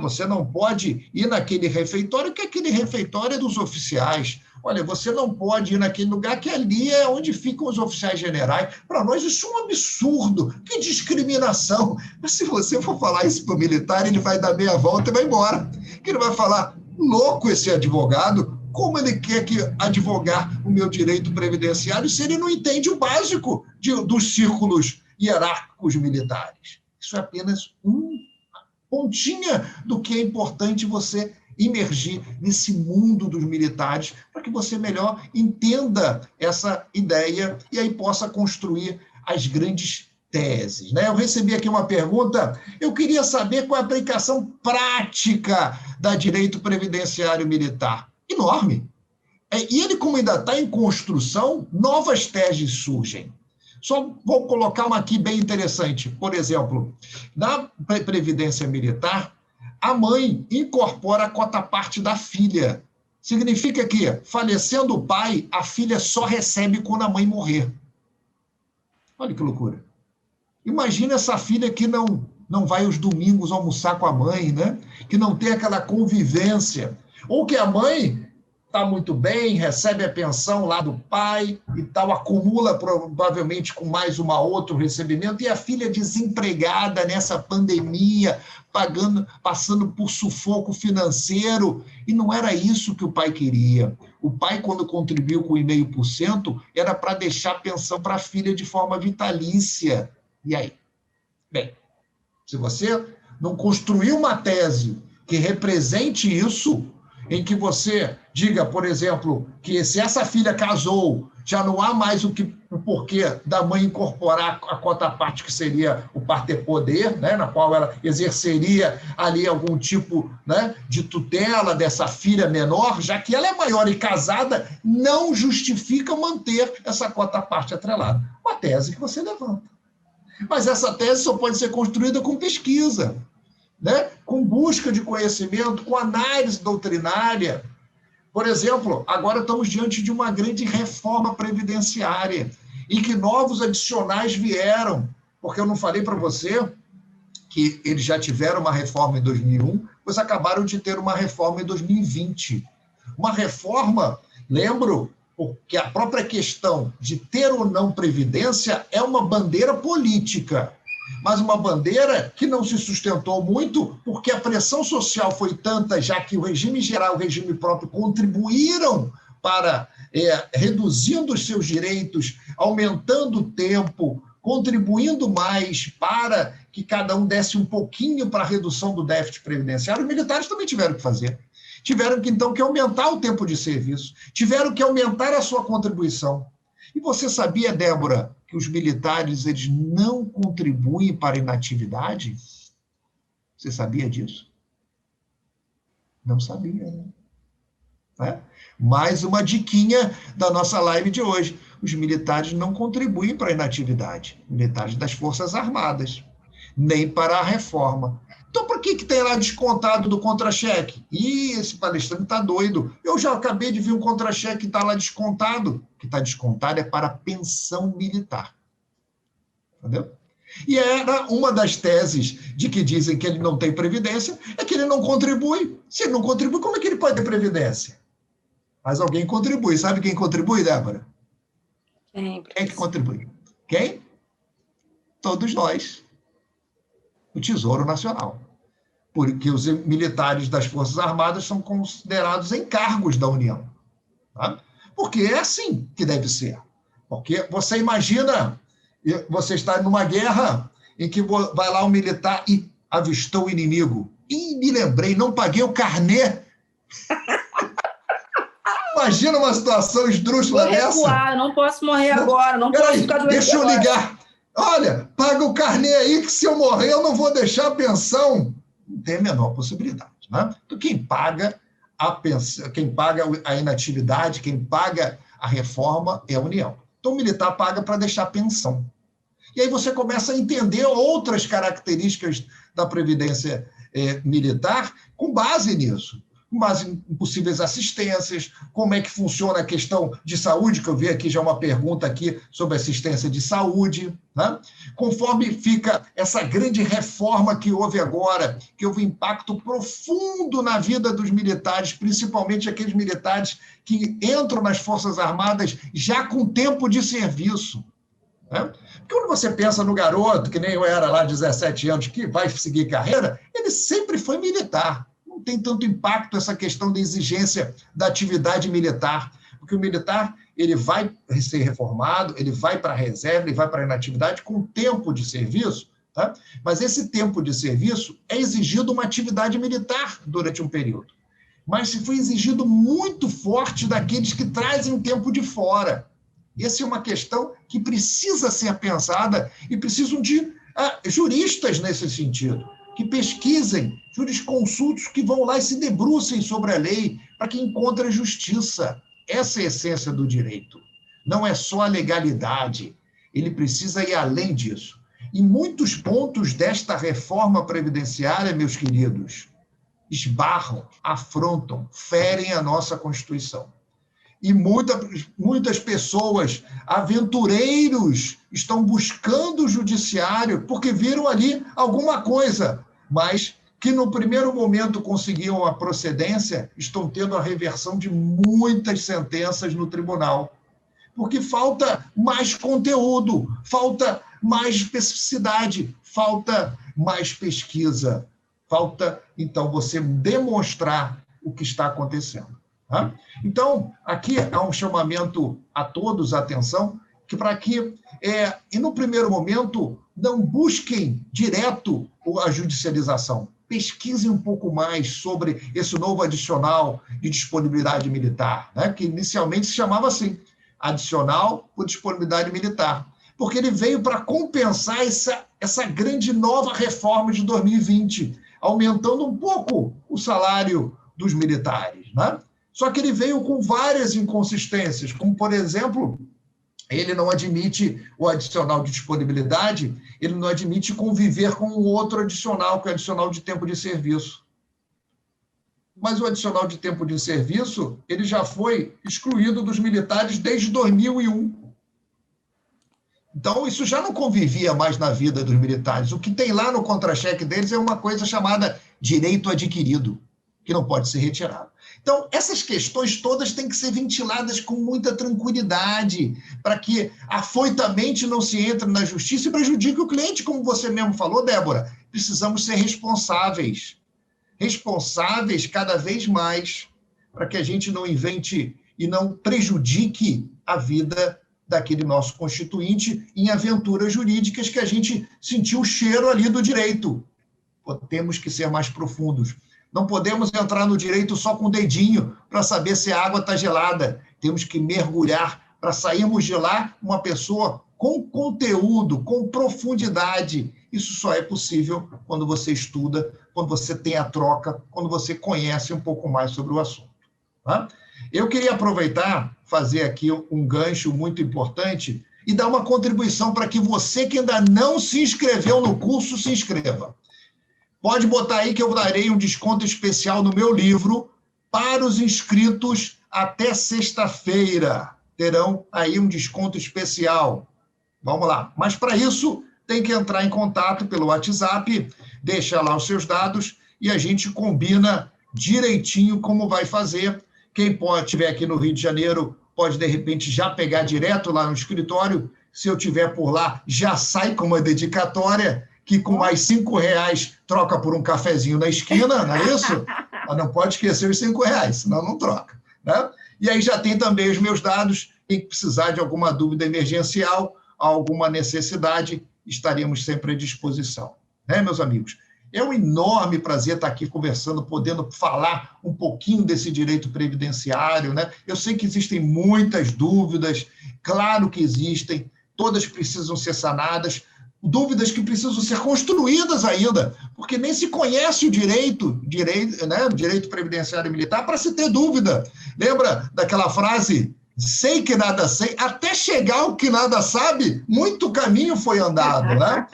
Você não pode ir naquele refeitório, que aquele refeitório é dos oficiais. Olha, você não pode ir naquele lugar que ali é onde ficam os oficiais generais. Para nós isso é um absurdo, que discriminação. Mas se você for falar isso para o militar, ele vai dar meia volta e vai embora. Que ele vai falar, louco esse advogado, como ele quer que advogar o meu direito previdenciário se ele não entende o básico dos círculos hierárquicos militares. Isso é apenas pontinha do que é importante você imergir nesse mundo dos militares para que você melhor entenda essa ideia e aí possa construir as grandes teses, né? Eu recebi aqui uma pergunta, eu queria saber qual é a aplicação prática da direito previdenciário militar. Enorme. E ele, como ainda está em construção, novas teses surgem. Só vou colocar uma aqui bem interessante. Por exemplo, na Previdência Militar, a mãe incorpora a cota-parte da filha. Significa que, falecendo o pai, a filha só recebe quando a mãe morrer. Olha que loucura. Imagina essa filha que não vai aos domingos almoçar com a mãe, né? Que não tem aquela convivência. Ou que a mãe está muito bem, recebe a pensão lá do pai e tal, acumula provavelmente com mais outro recebimento, e a filha desempregada nessa pandemia, passando por sufoco financeiro, e não era isso que o pai queria. O pai, quando contribuiu com 0,5%, era para deixar pensão para a filha de forma vitalícia. E aí? Bem, se você não construir uma tese que represente isso, em que você diga, por exemplo, que se essa filha casou, já não há mais o porquê da mãe incorporar a cota-parte, que seria o parter-poder, né, na qual ela exerceria ali algum tipo, né, de tutela dessa filha menor, já que ela é maior e casada, não justifica manter essa cota-parte atrelada. Uma tese que você levanta. Mas essa tese só pode ser construída com pesquisa, né? com busca de conhecimento, com análise doutrinária. Por exemplo, agora estamos diante de uma grande reforma previdenciária, em que novos adicionais vieram, porque eu não falei para você que eles já tiveram uma reforma em 2001, pois acabaram de ter uma reforma em 2020. Uma reforma, lembro, porque a própria questão de ter ou não previdência é uma bandeira política, mas uma bandeira que não se sustentou muito, porque a pressão social foi tanta, já que o regime geral e o regime próprio contribuíram para, reduzindo os seus direitos, aumentando o tempo, contribuindo mais para que cada um desse um pouquinho para a redução do déficit previdenciário. Os militares também tiveram que fazer. Tiveram que, então, que aumentar o tempo de serviço, tiveram que aumentar a sua contribuição. E você sabia, Débora, que os militares eles não contribuem para a inatividade? Você sabia disso? Não sabia, né? Mais uma diquinha da nossa live de hoje. Os militares não contribuem para a inatividade, militares das Forças Armadas, nem para a reforma. Então, por que tem lá descontado do contra-cheque? Ih, esse palestrante está doido. Eu já acabei de ver um contra-cheque que está lá descontado. O que está descontado é para a pensão militar. Entendeu? E era uma das teses de que dizem que ele não tem previdência, é que ele não contribui. Se ele não contribui, como é que ele pode ter previdência? Mas alguém contribui. Sabe quem contribui, Débora? Quem que contribui? Quem? Todos nós. O Tesouro Nacional. Porque os militares das Forças Armadas são considerados encargos da União. Tá? Porque é assim que deve ser. Porque você imagina, você está numa guerra em que vai lá um militar e avistou o inimigo. E me lembrei, não paguei o carnê. Imagina uma situação esdrúxula dessa. Vou recuar, não posso morrer agora, não posso ficar doente. Deixa eu ligar. Olha, paga o carnê aí, que se eu morrer eu não vou deixar a pensão. Não tem a menor possibilidade. Né? Então, quem paga a pensão, quem paga a inatividade, quem paga a reforma é a União. Então, o militar paga para deixar a pensão. E aí você começa a entender outras características da Previdência militar com base nisso. Mas em possíveis assistências, como é que funciona a questão de saúde, que eu vi aqui já uma pergunta aqui sobre assistência de saúde, né? Conforme fica essa grande reforma que houve agora, que houve impacto profundo na vida dos militares, principalmente aqueles militares que entram nas Forças Armadas já com tempo de serviço. Né? Porque quando você pensa no garoto, que nem eu era lá, 17 anos, que vai seguir carreira, ele sempre foi militar. Não tem tanto impacto essa questão da exigência da atividade militar, porque o militar ele vai ser reformado, ele vai para a reserva, ele vai para a inatividade com tempo de serviço, tá? Mas esse tempo de serviço é exigido uma atividade militar durante um período. Mas se foi exigido muito forte daqueles que trazem tempo de fora. Essa é uma questão que precisa ser pensada e precisam de juristas nesse sentido, que pesquisem, jurisconsultos que vão lá e se debrucem sobre a lei para que encontrem justiça. Essa é a essência do direito. Não é só a legalidade, ele precisa ir além disso. E muitos pontos desta reforma previdenciária, meus queridos, esbarram, afrontam, ferem a nossa Constituição. E muitas pessoas, aventureiros, estão buscando o judiciário porque viram ali alguma coisa, mas que no primeiro momento conseguiam a procedência, estão tendo a reversão de muitas sentenças no tribunal. Porque falta mais conteúdo, falta mais especificidade, falta mais pesquisa, falta, então, você demonstrar o que está acontecendo. Tá? Então, aqui há um chamamento a todos, atenção, que para que, e no primeiro momento, não busquem direto a judicialização. Pesquisem um pouco mais sobre esse novo adicional de disponibilidade militar, né? Que inicialmente se chamava assim, adicional por disponibilidade militar, porque ele veio para compensar essa grande nova reforma de 2020, aumentando um pouco o salário dos militares, né? Só que ele veio com várias inconsistências, como, por exemplo, ele não admite o adicional de disponibilidade, ele não admite conviver com o outro adicional, que é o adicional de tempo de serviço. Mas o adicional de tempo de serviço, ele já foi excluído dos militares desde 2001. Então, isso já não convivia mais na vida dos militares. O que tem lá no contra-cheque deles é uma coisa chamada direito adquirido, que não pode ser retirado. Então, essas questões todas têm que ser ventiladas com muita tranquilidade, para que afoitamente não se entre na justiça e prejudique o cliente, como você mesmo falou, Débora. Precisamos ser responsáveis. Responsáveis cada vez mais, para que a gente não invente e não prejudique a vida daquele nosso constituinte em aventuras jurídicas que a gente sentiu o cheiro ali do direito. Temos que ser mais profundos. Não podemos entrar no direito só com o dedinho para saber se a água está gelada. Temos que mergulhar para sairmos de lá uma pessoa com conteúdo, com profundidade. Isso só é possível quando você estuda, quando você tem a troca, quando você conhece um pouco mais sobre o assunto. Tá? Eu queria aproveitar, fazer aqui um gancho muito importante e dar uma contribuição para que você que ainda não se inscreveu no curso, se inscreva. Pode botar aí que eu darei um desconto especial no meu livro para os inscritos até sexta-feira. Terão aí um desconto especial. Vamos lá. Mas para isso, tem que entrar em contato pelo WhatsApp, deixar lá os seus dados e a gente combina direitinho como vai fazer. Quem estiver aqui no Rio de Janeiro pode, de repente, já pegar direto lá no escritório. Se eu estiver por lá, já sai com uma dedicatória, que com mais R$5 troca por um cafezinho na esquina, não é isso? Mas não pode esquecer os R$5, senão não troca. Né? E aí já tem também os meus dados. Quem precisar de alguma dúvida emergencial, alguma necessidade, estaremos sempre à disposição. Né, meus amigos? É um enorme prazer estar aqui conversando, podendo falar um pouquinho desse direito previdenciário, né? Eu sei que existem muitas dúvidas, claro que existem, todas precisam ser sanadas, dúvidas que precisam ser construídas ainda, porque nem se conhece o direito, né? Direito previdenciário militar para se ter dúvida. Lembra daquela frase? Sei que nada sei, até chegar ao que nada sabe, muito caminho foi andado, né?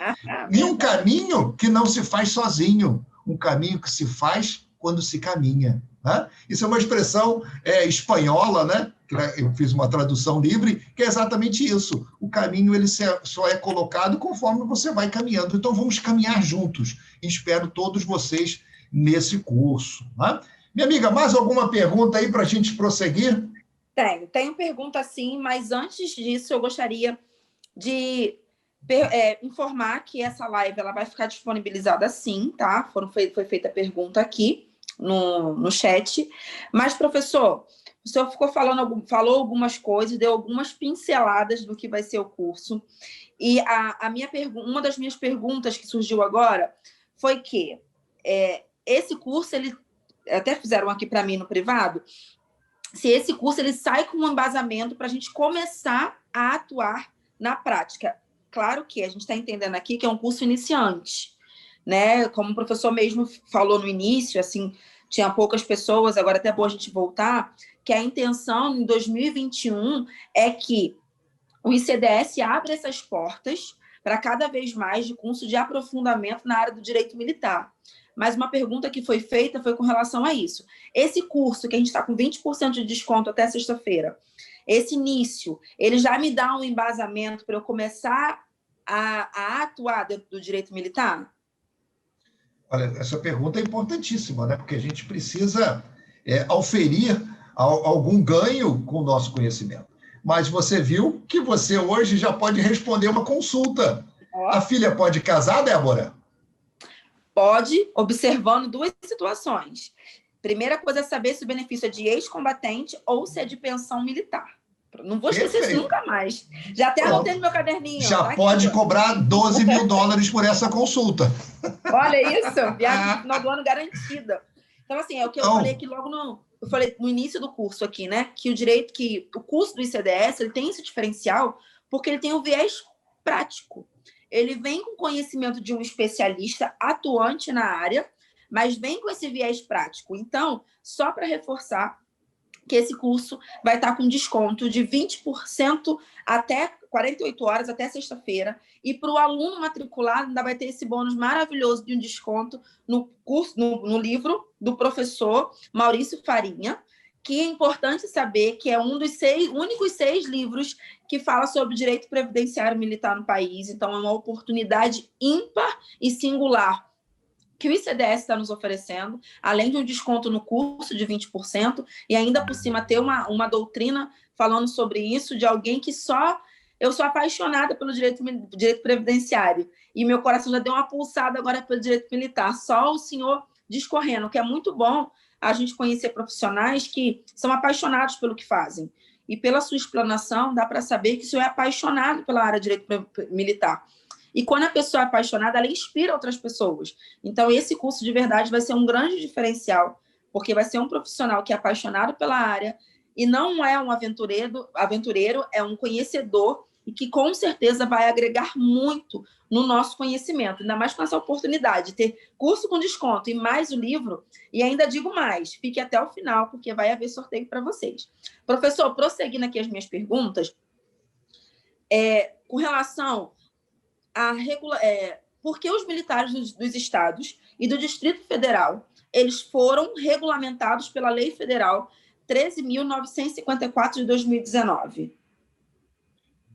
E um caminho que não se faz sozinho, um caminho que se faz quando se caminha. Né? Isso é uma expressão espanhola, né? Eu fiz uma tradução livre, que é exatamente isso. O caminho ele só é colocado conforme você vai caminhando. Então, vamos caminhar juntos. E espero todos vocês nesse curso. Né? Minha amiga, mais alguma pergunta aí para a gente prosseguir? Tenho pergunta sim, mas antes disso eu gostaria de informar que essa live ela vai ficar disponibilizada sim, tá? Foi feita a pergunta aqui no chat. Mas, professor, o senhor falou algumas coisas, deu algumas pinceladas do que vai ser o curso. E uma das minhas perguntas que surgiu agora foi que esse curso, ele até fizeram aqui para mim no privado, se esse curso ele sai com um embasamento para a gente começar a atuar na prática. Claro que a gente está entendendo aqui que é um curso iniciante, né? Como o professor mesmo falou no início, assim, tinha poucas pessoas, agora até é bom a gente voltar, que a intenção em 2021 é que o ICDS abra essas portas para cada vez mais de curso de aprofundamento na área do direito militar. Mas uma pergunta que foi feita foi com relação a isso. Esse curso, que a gente está com 20% de desconto até sexta-feira, esse início, ele já me dá um embasamento para eu começar a atuar dentro do direito militar? Olha, essa pergunta é importantíssima, né? Porque a gente precisa auferir algum ganho com o nosso conhecimento. Mas você viu que você hoje já pode responder uma consulta. A filha pode casar, Débora? Pode, observando duas situações. Primeira coisa é saber se o benefício é de ex-combatente ou se é de pensão militar. Não vou esquecer isso nunca mais. Já até anotei no meu caderninho. Já pode cobrar $12 mil por essa consulta. Olha isso, viagem no final do ano garantida. Então, assim, é o que eu falei aqui logo eu falei no início do curso aqui, né? Que o curso do ICDS ele tem esse diferencial porque ele tem o viés prático. Ele vem com conhecimento de um especialista atuante na área, mas vem com esse viés prático. Então, só para reforçar, que esse curso vai estar com desconto de 20% até 48 horas, até sexta-feira. E para o aluno matriculado, ainda vai ter esse bônus maravilhoso de um desconto no curso, no livro do professor Maurício Farinha, que é importante saber que é um dos únicos 6 livros que fala sobre direito previdenciário militar no país. Então, é uma oportunidade ímpar e singular que o ICDS está nos oferecendo, além de um desconto no curso de 20%, e ainda por cima ter uma doutrina falando sobre isso, de alguém que só... Eu sou apaixonada pelo direito previdenciário, e meu coração já deu uma pulsada agora pelo direito militar, só o senhor discorrendo, que é muito bom a gente conhecer profissionais que são apaixonados pelo que fazem. E pela sua explanação, dá para saber que o senhor é apaixonado pela área de direito militar. E quando a pessoa é apaixonada, ela inspira outras pessoas. Então, esse curso, de verdade, vai ser um grande diferencial, porque vai ser um profissional que é apaixonado pela área e não é um aventureiro, é um conhecedor e que, com certeza, vai agregar muito no nosso conhecimento, ainda mais com essa oportunidade de ter curso com desconto e mais o livro. E ainda digo mais, fique até o final, porque vai haver sorteio para vocês. Professor, prosseguindo aqui as minhas perguntas, com relação por que os militares dos estados e do Distrito Federal eles foram regulamentados pela Lei Federal 13.954 de 2019?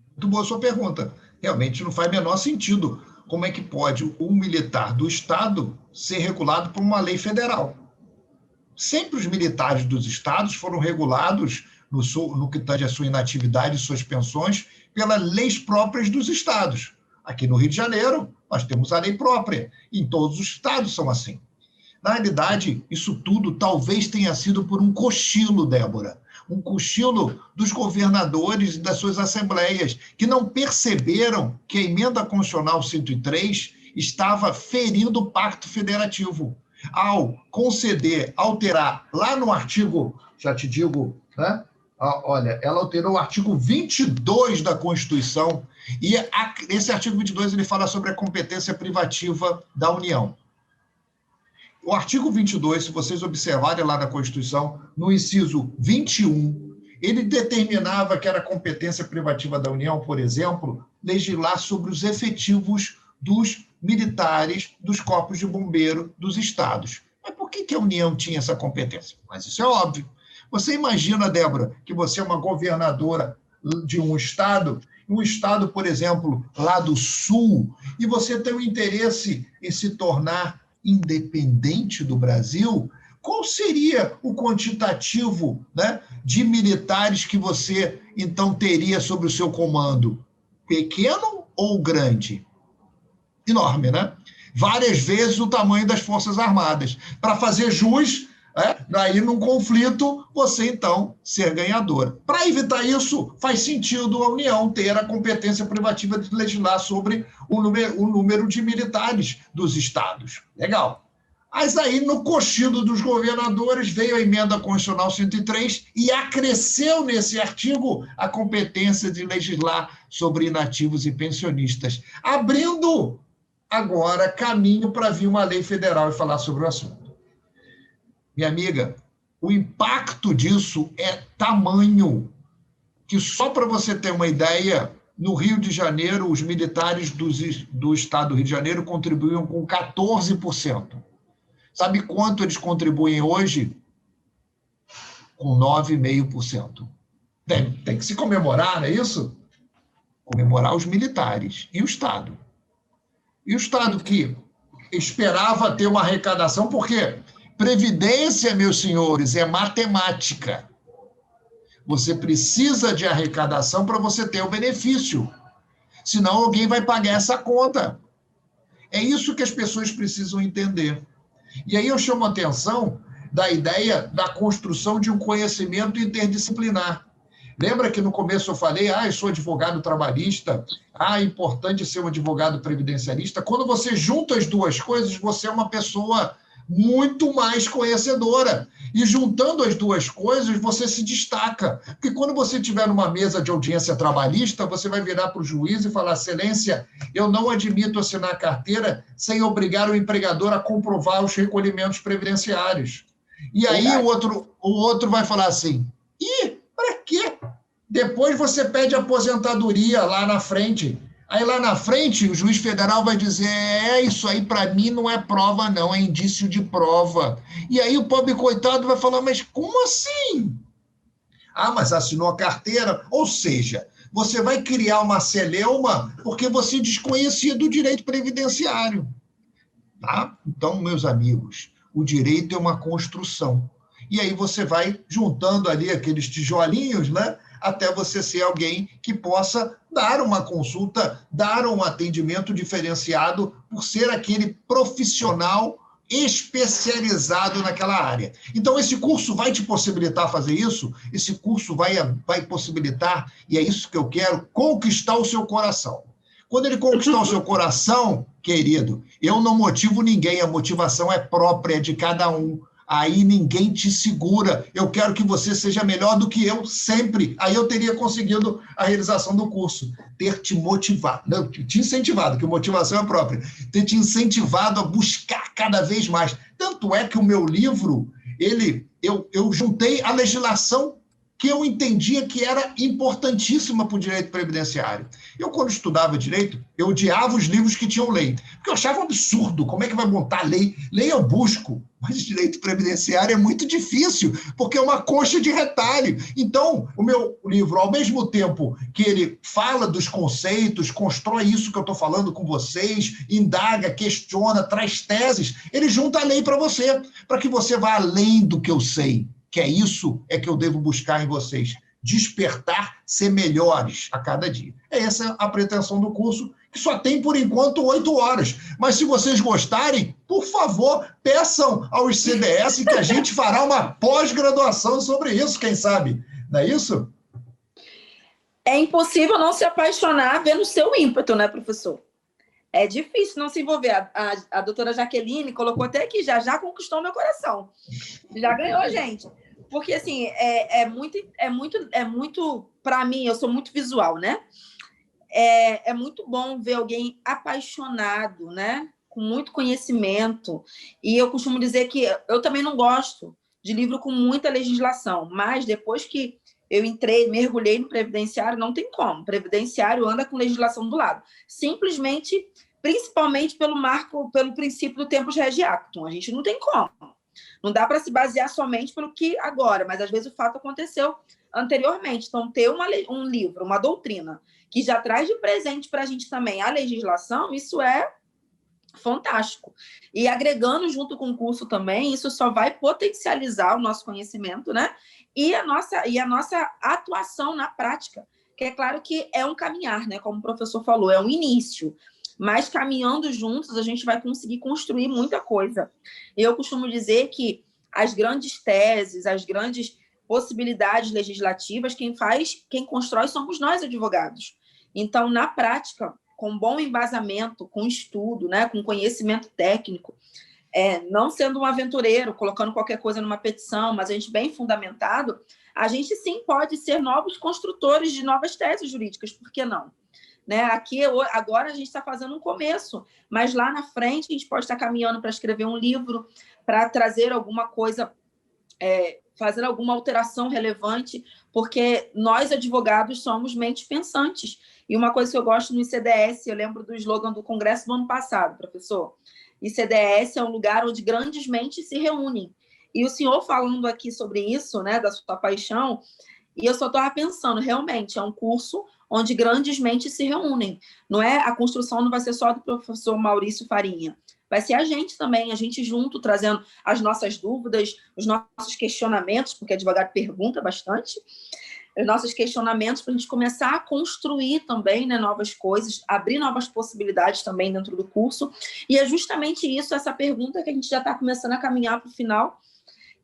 Muito boa sua pergunta. Realmente não faz o menor sentido. Como é que pode um militar do Estado ser regulado por uma lei federal? Sempre os militares dos estados foram regulados, no que tange a sua inatividade e suas pensões, pelas leis próprias dos estados. Aqui no Rio de Janeiro, nós temos a lei própria. Em todos os estados são assim. Na realidade, isso tudo talvez tenha sido por um cochilo, Débora. Um cochilo dos governadores e das suas assembleias, que não perceberam que a emenda constitucional 103 estava ferindo o pacto federativo. Ao conceder, alterar, lá no artigo, já te digo, né? Olha, ela alterou o artigo 22 da Constituição, e esse artigo 22 ele fala sobre a competência privativa da União. O artigo 22, se vocês observarem lá na Constituição, no inciso 21, ele determinava que era competência privativa da União, por exemplo, legislar sobre os efetivos dos militares, dos corpos de bombeiro dos estados. Mas por que a União tinha essa competência? Mas isso é óbvio. Você imagina, Débora, que você é uma governadora de um estado, por exemplo, lá do Sul, e você tem um interesse em se tornar independente do Brasil, qual seria o quantitativo, né, de militares que você, então, teria sob o seu comando? Pequeno ou grande? Enorme, né? Várias vezes o tamanho das Forças Armadas. Para fazer jus, daí num conflito, você, então, ser ganhadora. Para evitar isso, faz sentido a União ter a competência privativa de legislar sobre o número de militares dos estados. Legal. Mas aí, no cochilo dos governadores, veio a emenda constitucional 103 e acresceu nesse artigo a competência de legislar sobre inativos e pensionistas, abrindo agora caminho para vir uma lei federal e falar sobre o assunto. Minha amiga, o impacto disso é tamanho que, só para você ter uma ideia, no Rio de Janeiro, os militares do estado do Rio de Janeiro contribuíam com 14%. Sabe quanto eles contribuem hoje? Com 9,5%. Tem que se comemorar, não é isso? Comemorar os militares e o Estado. E o Estado que esperava ter uma arrecadação, porque previdência, meus senhores, é matemática. Você precisa de arrecadação para você ter o benefício. Senão alguém vai pagar essa conta. É isso que as pessoas precisam entender. E aí eu chamo a atenção da ideia da construção de um conhecimento interdisciplinar. Lembra que no começo eu falei, eu sou advogado trabalhista, é importante ser um advogado previdencialista. Quando você junta as duas coisas, você é uma pessoa muito mais conhecedora. E juntando as duas coisas, você se destaca. Porque quando você estiver numa mesa de audiência trabalhista, você vai virar para o juiz e falar, excelência, eu não admito assinar carteira sem obrigar o empregador a comprovar os recolhimentos previdenciários. E aí o outro vai falar assim, E para quê? Depois você pede aposentadoria lá na frente. Aí lá na frente o juiz federal vai dizer, isso aí para mim não é prova não, é indício de prova. E aí o pobre coitado vai falar, mas como assim? Ah, mas assinou a carteira? Ou seja, você vai criar uma celeuma porque você desconhecia do direito previdenciário. Tá? Então, meus amigos, o direito é uma construção. E aí você vai juntando ali aqueles tijolinhos, né? Até você ser alguém que possa dar uma consulta, dar um atendimento diferenciado por ser aquele profissional especializado naquela área. Então, esse curso vai te possibilitar fazer isso? Esse curso vai possibilitar, e é isso que eu quero, conquistar o seu coração. Quando ele conquistar o seu coração, querido, eu não motivo ninguém, a motivação é própria de cada um. Aí ninguém te segura. Eu quero que você seja melhor do que eu sempre. Aí eu teria conseguido a realização do curso. Ter te motivado, não, te incentivado, que motivação é própria, ter incentivado a buscar cada vez mais. Tanto é que o meu livro, eu juntei a legislação que eu entendia que era importantíssima para o direito previdenciário. Eu, quando estudava direito, eu odiava os livros que tinham lei, porque eu achava um absurdo. Como é que vai montar lei? Lei eu busco, mas direito previdenciário é muito difícil, porque é uma coxa de retalho. Então, o meu livro, ao mesmo tempo que ele fala dos conceitos, constrói isso que eu estou falando com vocês, indaga, questiona, traz teses, ele junta a lei para você, para que você vá além do que eu sei. Que é isso que eu devo buscar em vocês, despertar, ser melhores a cada dia. Essa a pretensão do curso, que só tem, por enquanto, 8 horas. Mas se vocês gostarem, por favor, peçam aos CDS que a gente fará uma pós-graduação sobre isso, quem sabe? Não é isso? É impossível não se apaixonar vendo o seu ímpeto, né, professor? É difícil não se envolver. A doutora Jaqueline colocou até aqui, já conquistou meu coração. Já ganhou a gente. Porque, assim, é muito para mim, eu sou muito visual, né? É muito bom ver alguém apaixonado, né? Com muito conhecimento. E eu costumo dizer que eu também não gosto de livro com muita legislação, mas depois que eu entrei, mergulhei no previdenciário, não tem como. O previdenciário anda com legislação do lado. Simplesmente, principalmente pelo princípio do tempus regi actum. A gente não tem como. Não dá para se basear somente pelo que agora, mas às vezes o fato aconteceu anteriormente. Então, ter um livro, uma doutrina, que já traz de presente para a gente também a legislação, isso é fantástico. E agregando junto com o curso também, isso só vai potencializar o nosso conhecimento, né? E a nossa atuação na prática, que é claro que é um caminhar, né? Como o professor falou, é um início. Mas caminhando juntos, a gente vai conseguir construir muita coisa. Eu costumo dizer que as grandes teses, as grandes possibilidades legislativas, quem constrói somos nós, advogados. Então, na prática, com bom embasamento, com estudo, né, com conhecimento técnico, não sendo um aventureiro, colocando qualquer coisa numa petição, mas a gente bem fundamentado, a gente sim pode ser novos construtores de novas teses jurídicas, por que não? Né? Aqui, agora, a gente está fazendo um começo, mas lá na frente a gente pode estar caminhando para escrever um livro, para trazer alguma coisa, fazer alguma alteração relevante, porque nós, advogados, somos mentes pensantes. E uma coisa que eu gosto no ICDS, eu lembro do slogan do Congresso do ano passado, professor. ICDS é um lugar onde grandes mentes se reúnem. E o senhor falando aqui sobre isso, né, da sua paixão, e eu só estava pensando, realmente, é um curso onde grandes mentes se reúnem. Não é, a construção não vai ser só do professor Maurício Farinha, vai ser a gente também, a gente junto, trazendo as nossas dúvidas, os nossos questionamentos, porque advogado pergunta bastante, os nossos questionamentos para a gente começar a construir também, né, novas coisas, abrir novas possibilidades também dentro do curso. E é justamente isso, essa pergunta que a gente já está começando a caminhar para o final,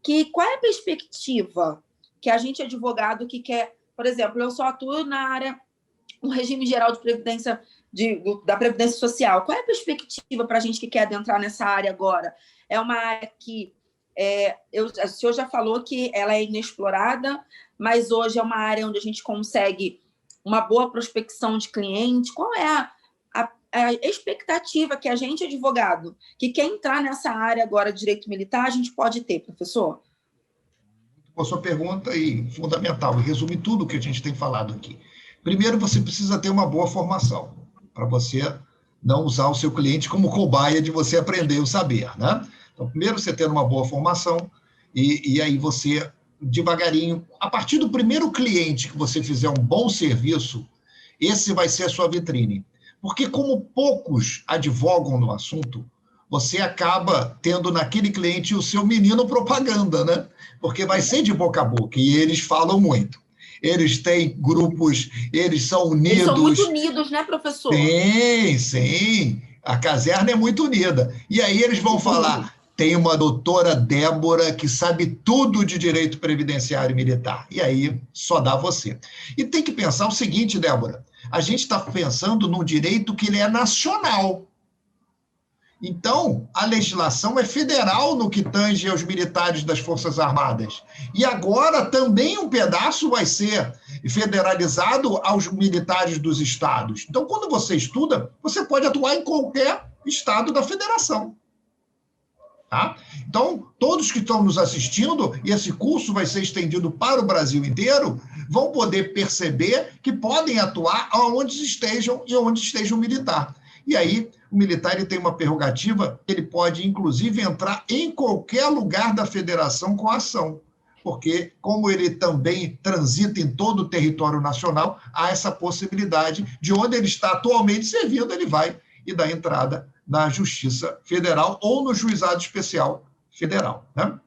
que qual é a perspectiva que a gente, advogado, que quer... Por exemplo, eu só atuo na área, no regime geral de previdência, da Previdência Social. Qual é a perspectiva para a gente que quer adentrar nessa área agora? É uma área que o senhor já falou que ela é inexplorada, mas hoje é uma área onde a gente consegue uma boa prospecção de cliente. Qual é a expectativa que a gente, advogado, que quer entrar nessa área agora de direito militar, a gente pode ter, professor? a sua pergunta e fundamental, e resume tudo o que a gente tem falado aqui. Primeiro, você precisa ter uma boa formação, para você não usar o seu cliente como cobaia de você aprender o saber, né? Então, primeiro, você ter uma boa formação, e aí você, devagarinho, a partir do primeiro cliente que você fizer um bom serviço, esse vai ser a sua vitrine. Porque como poucos advogam no assunto, você acaba tendo naquele cliente o seu menino propaganda, né? Porque vai ser de boca a boca, e eles falam muito. Eles têm grupos, eles são unidos. Eles são muito unidos, né, professor? Sim, sim. A caserna é muito unida. E aí eles vão falar, tem uma doutora Débora que sabe tudo de direito previdenciário e militar. E aí só dá você. E tem que pensar o seguinte, Débora, a gente está pensando num direito que ele é nacional. Então, a legislação é federal no que tange aos militares das Forças Armadas. E agora também um pedaço vai ser federalizado aos militares dos estados. Então, quando você estuda, você pode atuar em qualquer estado da federação. Tá? Então, todos que estão nos assistindo, e esse curso vai ser estendido para o Brasil inteiro, vão poder perceber que podem atuar onde estejam e onde esteja o militar. E aí, o militar ele tem uma prerrogativa, ele pode, inclusive, entrar em qualquer lugar da federação com ação, porque, como ele também transita em todo o território nacional, há essa possibilidade de onde ele está atualmente servindo, ele vai e dá entrada na Justiça Federal ou no Juizado Especial Federal, né?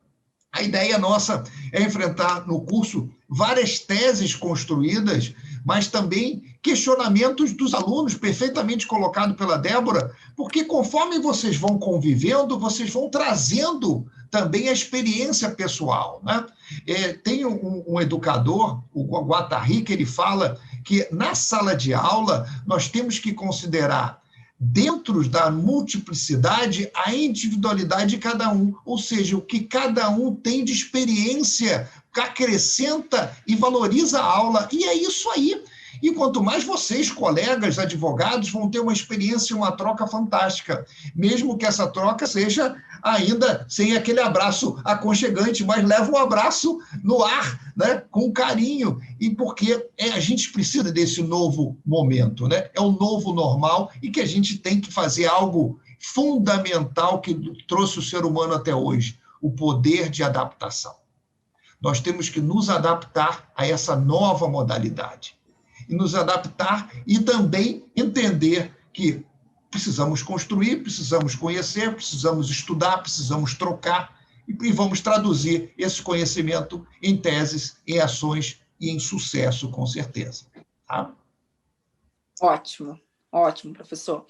A ideia nossa é enfrentar no curso várias teses construídas, mas também questionamentos dos alunos, perfeitamente colocado pela Débora, porque conforme vocês vão convivendo, vocês vão trazendo também a experiência pessoal, né? Tem um educador, o Guattari, que ele fala que na sala de aula nós temos que considerar dentro da multiplicidade, a individualidade de cada um, ou seja, o que cada um tem de experiência, acrescenta e valoriza a aula, e é isso aí. E quanto mais vocês, colegas, advogados, vão ter uma experiência, uma troca fantástica, mesmo que essa troca seja ainda sem aquele abraço aconchegante, mas leva um abraço no ar, né, com carinho, e porque a gente precisa desse novo momento, né? É o novo normal e que a gente tem que fazer algo fundamental que trouxe o ser humano até hoje, o poder de adaptação. Nós temos que nos adaptar a essa nova modalidade. E nos adaptar e também entender que precisamos construir, precisamos conhecer, precisamos estudar, precisamos trocar e vamos traduzir esse conhecimento em teses, em ações e em sucesso, com certeza. Tá? Ótimo, ótimo, professor.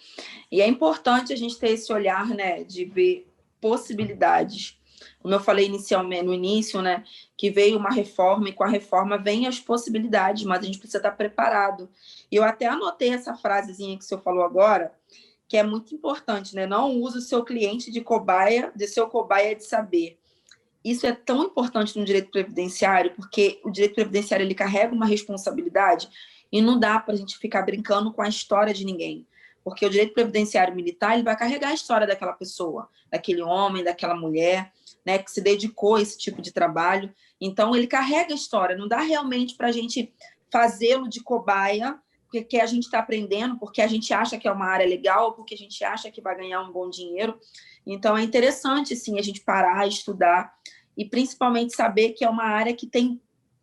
E é importante a gente ter esse olhar, né, de ver possibilidades. Como eu falei inicialmente, no início, né, que veio uma reforma e com a reforma vem as possibilidades, mas a gente precisa estar preparado. E eu até anotei essa frasezinha que o senhor falou agora, que é muito importante, né? Não use o seu cliente de cobaia, de seu cobaia de saber. Isso é tão importante no direito previdenciário, porque o direito previdenciário ele carrega uma responsabilidade e não dá para a gente ficar brincando com a história de ninguém. Porque o direito previdenciário militar ele vai carregar a história daquela pessoa, daquele homem, daquela mulher, né, que se dedicou a esse tipo de trabalho. Então, ele carrega a história. Não dá realmente para a gente fazê-lo de cobaia, porque a gente está aprendendo, porque a gente acha que é uma área legal, porque a gente acha que vai ganhar um bom dinheiro. Então, é interessante, sim, a gente parar, estudar e, principalmente, saber que é uma área que tem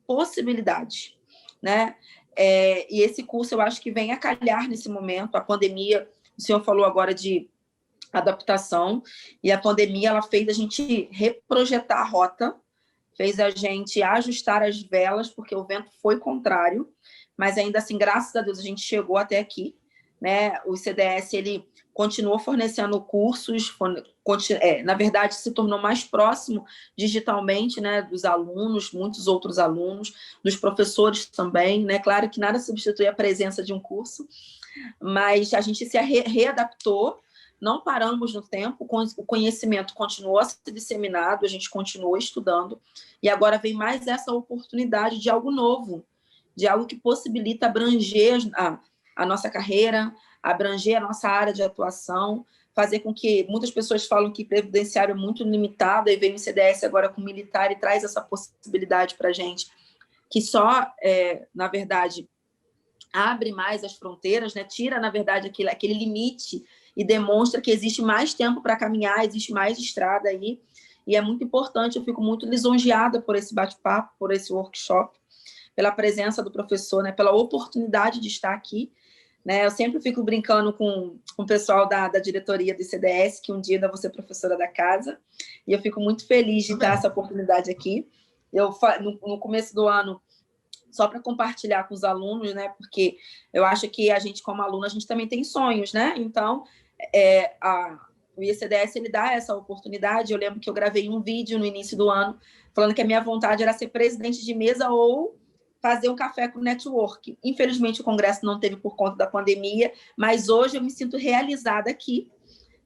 possibilidades, né? E esse curso, eu acho que vem a calhar nesse momento. A pandemia, o senhor falou agora de adaptação, e a pandemia ela fez a gente reprojetar a rota, fez a gente ajustar as velas, porque o vento foi contrário, mas ainda assim, graças a Deus, a gente chegou até aqui, né? O ICDS, ele continuou fornecendo cursos, na verdade, se tornou mais próximo digitalmente, né, dos alunos, muitos outros alunos, dos professores também, né? Claro que nada substitui a presença de um curso, mas a gente se readaptou, não paramos no tempo, o conhecimento continuou a ser disseminado, a gente continuou estudando, e agora vem mais essa oportunidade de algo novo, de algo que possibilita abranger a nossa carreira, abranger a nossa área de atuação, fazer com que muitas pessoas falam que previdenciário é muito limitado, e vem o CDS agora com militar e traz essa possibilidade para a gente, que só, na verdade, abre mais as fronteiras, né? Tira, na verdade, aquele limite e demonstra que existe mais tempo para caminhar, existe mais estrada aí, e é muito importante, eu fico muito lisonjeada por esse bate-papo, por esse workshop, pela presença do professor, né? Pela oportunidade de estar aqui, né? Eu sempre fico brincando com o pessoal da diretoria do ICDS, que um dia ainda vou ser professora da casa, e eu fico muito feliz de ter essa oportunidade aqui. No começo do ano, só para compartilhar com os alunos, né? Porque eu acho que a gente, como aluno, a gente também tem sonhos, né? Então, o ICDS, ele dá essa oportunidade. Eu lembro que eu gravei um vídeo no início do ano, falando que a minha vontade era ser presidente de mesa ou fazer um café com network. Infelizmente, o congresso não teve por conta da pandemia, mas hoje eu me sinto realizada aqui,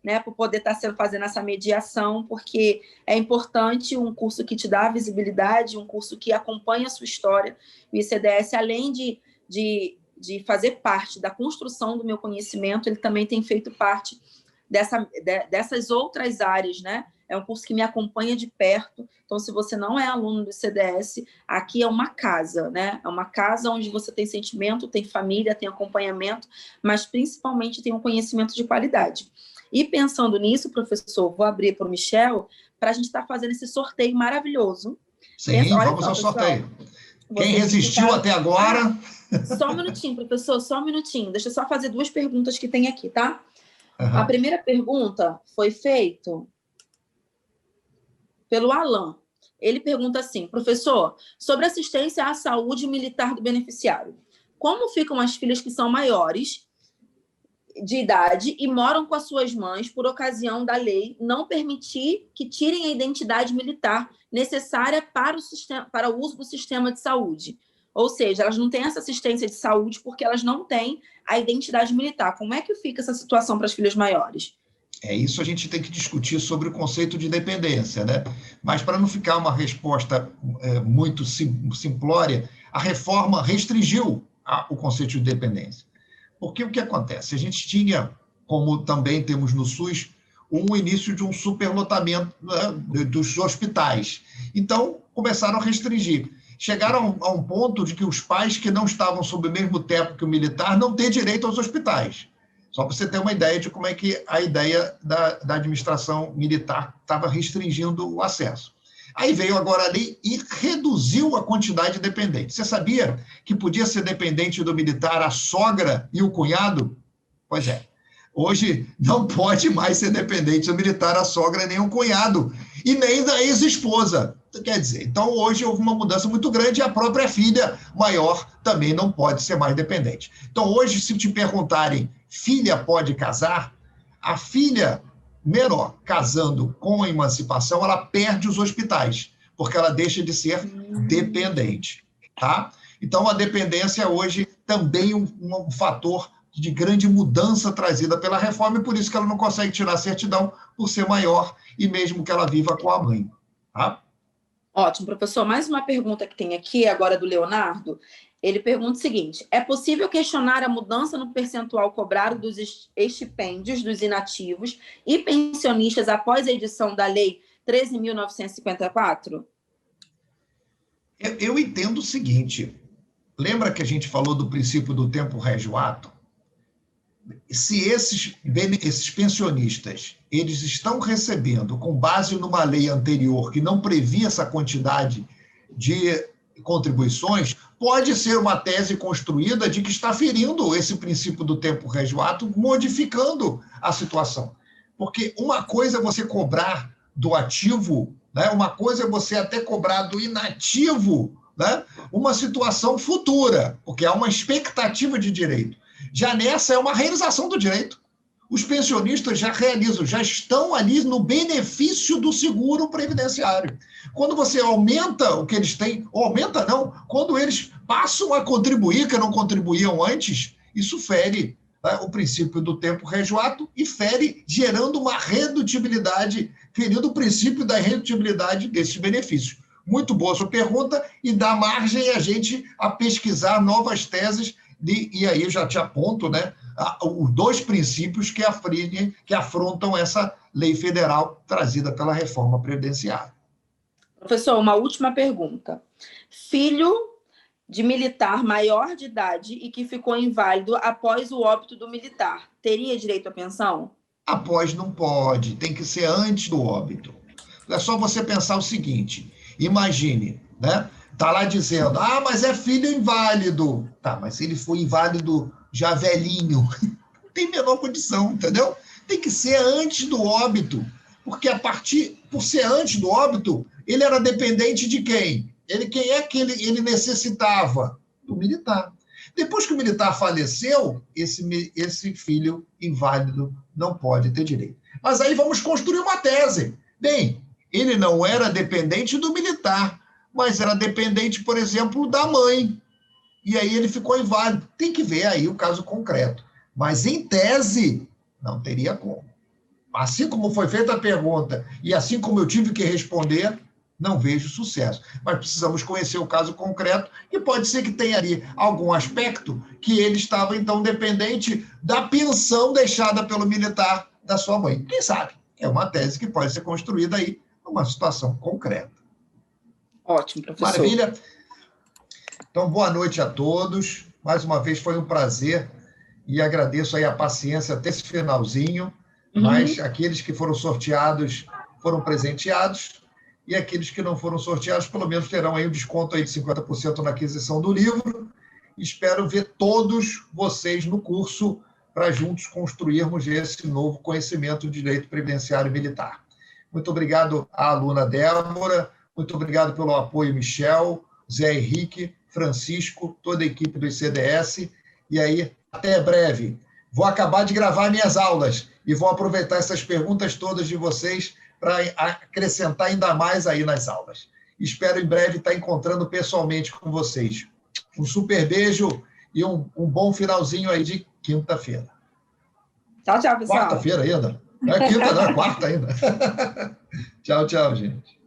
né, por poder estar fazendo essa mediação, porque é importante um curso que te dá visibilidade, um curso que acompanha a sua história. O ICDS, além de fazer parte da construção do meu conhecimento, ele também tem feito parte dessas outras áreas, né? É um curso que me acompanha de perto. Então, se você não é aluno do ICDS, aqui é uma casa, né? É uma casa onde você tem sentimento, tem família, tem acompanhamento, mas principalmente tem um conhecimento de qualidade. E pensando nisso, professor, vou abrir para o Michel para a gente estar fazendo esse sorteio maravilhoso. Sim, vamos ao sorteio. Quem resistiu até agora... Só um minutinho, professor, só um minutinho. Deixa eu só fazer 2 perguntas que tem aqui, tá? Uhum. A primeira pergunta foi feita pelo Alan. Ele pergunta assim, professor, sobre assistência à saúde militar do beneficiário, como ficam as filhas que são maiores de idade e moram com as suas mães por ocasião da lei não permitir que tirem a identidade militar necessária para o uso do sistema de saúde? Ou seja, elas não têm essa assistência de saúde porque elas não têm a identidade militar. Como é que fica essa situação para as filhas maiores? Isso a gente tem que discutir sobre o conceito de dependência, né? Mas para não ficar uma resposta muito simplória, a reforma restringiu o conceito de dependência. Porque o que acontece? A gente tinha, como também temos no SUS, um início de um superlotamento, né, dos hospitais. Então, começaram a restringir. Chegaram a um ponto de que os pais que não estavam sob o mesmo teto que o militar não têm direito aos hospitais. Só para você ter uma ideia de como é que a ideia da administração militar estava restringindo o acesso. Aí veio agora a lei e reduziu a quantidade de dependentes. Você sabia que podia ser dependente do militar a sogra e o cunhado? Pois é. Hoje não pode mais ser dependente do militar a sogra nem o cunhado, e nem da ex-esposa. Quer dizer, então hoje houve uma mudança muito grande e a própria filha maior também não pode ser mais dependente. Então hoje, se te perguntarem, filha pode casar? A filha menor casando com a emancipação, ela perde os hospitais, porque ela deixa de ser dependente, tá? Então a dependência hoje também um fator de grande mudança trazida pela reforma, e por isso que ela não consegue tirar a certidão por ser maior, e mesmo que ela viva com a mãe. Tá? Ótimo, professor. Mais uma pergunta que tem aqui, agora do Leonardo. Ele pergunta o seguinte, é possível questionar a mudança no percentual cobrado dos estipêndios dos inativos e pensionistas após a edição da Lei 13.954? Eu entendo o seguinte, lembra que a gente falou do princípio do tempo régio ato? Se esses pensionistas, eles estão recebendo, com base numa lei anterior que não previa essa quantidade de contribuições, pode ser uma tese construída de que está ferindo esse princípio do tempo régio ato, modificando a situação. Porque uma coisa é você cobrar do ativo, né? Uma coisa é você até cobrar do inativo, né? Uma situação futura, porque há uma expectativa de direito. Já nessa é uma realização do direito. Os pensionistas já realizam, já estão ali no benefício do seguro previdenciário. Quando você aumenta o que eles têm, ou aumenta não, quando eles passam a contribuir, que não contribuíam antes, isso fere, né, o princípio do tempo régio ato e fere, gerando uma redutibilidade, ferindo o princípio da redutibilidade desses benefícios. Muito boa sua pergunta e dá margem a gente a pesquisar novas teses. E aí eu já te aponto, né, os dois princípios que afrontam essa lei federal trazida pela reforma previdenciária. Professor, uma última pergunta. Filho de militar maior de idade e que ficou inválido após o óbito do militar, teria direito à pensão? Após não pode, tem que ser antes do óbito. É só você pensar o seguinte, imagine, né? Está lá dizendo, mas é filho inválido. Tá, mas se ele foi inválido já velhinho, não tem a menor condição, entendeu? Tem que ser antes do óbito, porque por ser antes do óbito, ele era dependente de quem? Quem é que ele necessitava? Do militar. Depois que o militar faleceu, esse filho inválido não pode ter direito. Mas aí vamos construir uma tese. Bem, ele não era dependente do militar, mas era dependente, por exemplo, da mãe. E aí ele ficou inválido. Tem que ver aí o caso concreto. Mas, em tese, não teria como. Assim como foi feita a pergunta e assim como eu tive que responder, não vejo sucesso. Mas precisamos conhecer o caso concreto e pode ser que tenha ali algum aspecto que ele estava, então, dependente da pensão deixada pelo militar da sua mãe. Quem sabe? É uma tese que pode ser construída aí numa situação concreta. Ótimo, professor. Maravilha. Então, boa noite a todos. Mais uma vez foi um prazer e agradeço aí a paciência até esse finalzinho, mas aqueles que foram sorteados foram presenteados e aqueles que não foram sorteados, pelo menos terão aí um desconto aí de 50% na aquisição do livro. Espero ver todos vocês no curso para juntos construirmos esse novo conhecimento de direito previdenciário militar. Muito obrigado à aluna Débora, muito obrigado pelo apoio, Michel, Zé Henrique, Francisco, toda a equipe do ICDS. E aí, até breve. Vou acabar de gravar minhas aulas e vou aproveitar essas perguntas todas de vocês para acrescentar ainda mais aí nas aulas. Espero em breve estar encontrando pessoalmente com vocês. Um super beijo e um bom finalzinho aí de quinta-feira. Tchau, tchau, pessoal. Quarta-feira ainda? Não é quinta, não, é quarta ainda. Tchau, tchau, gente.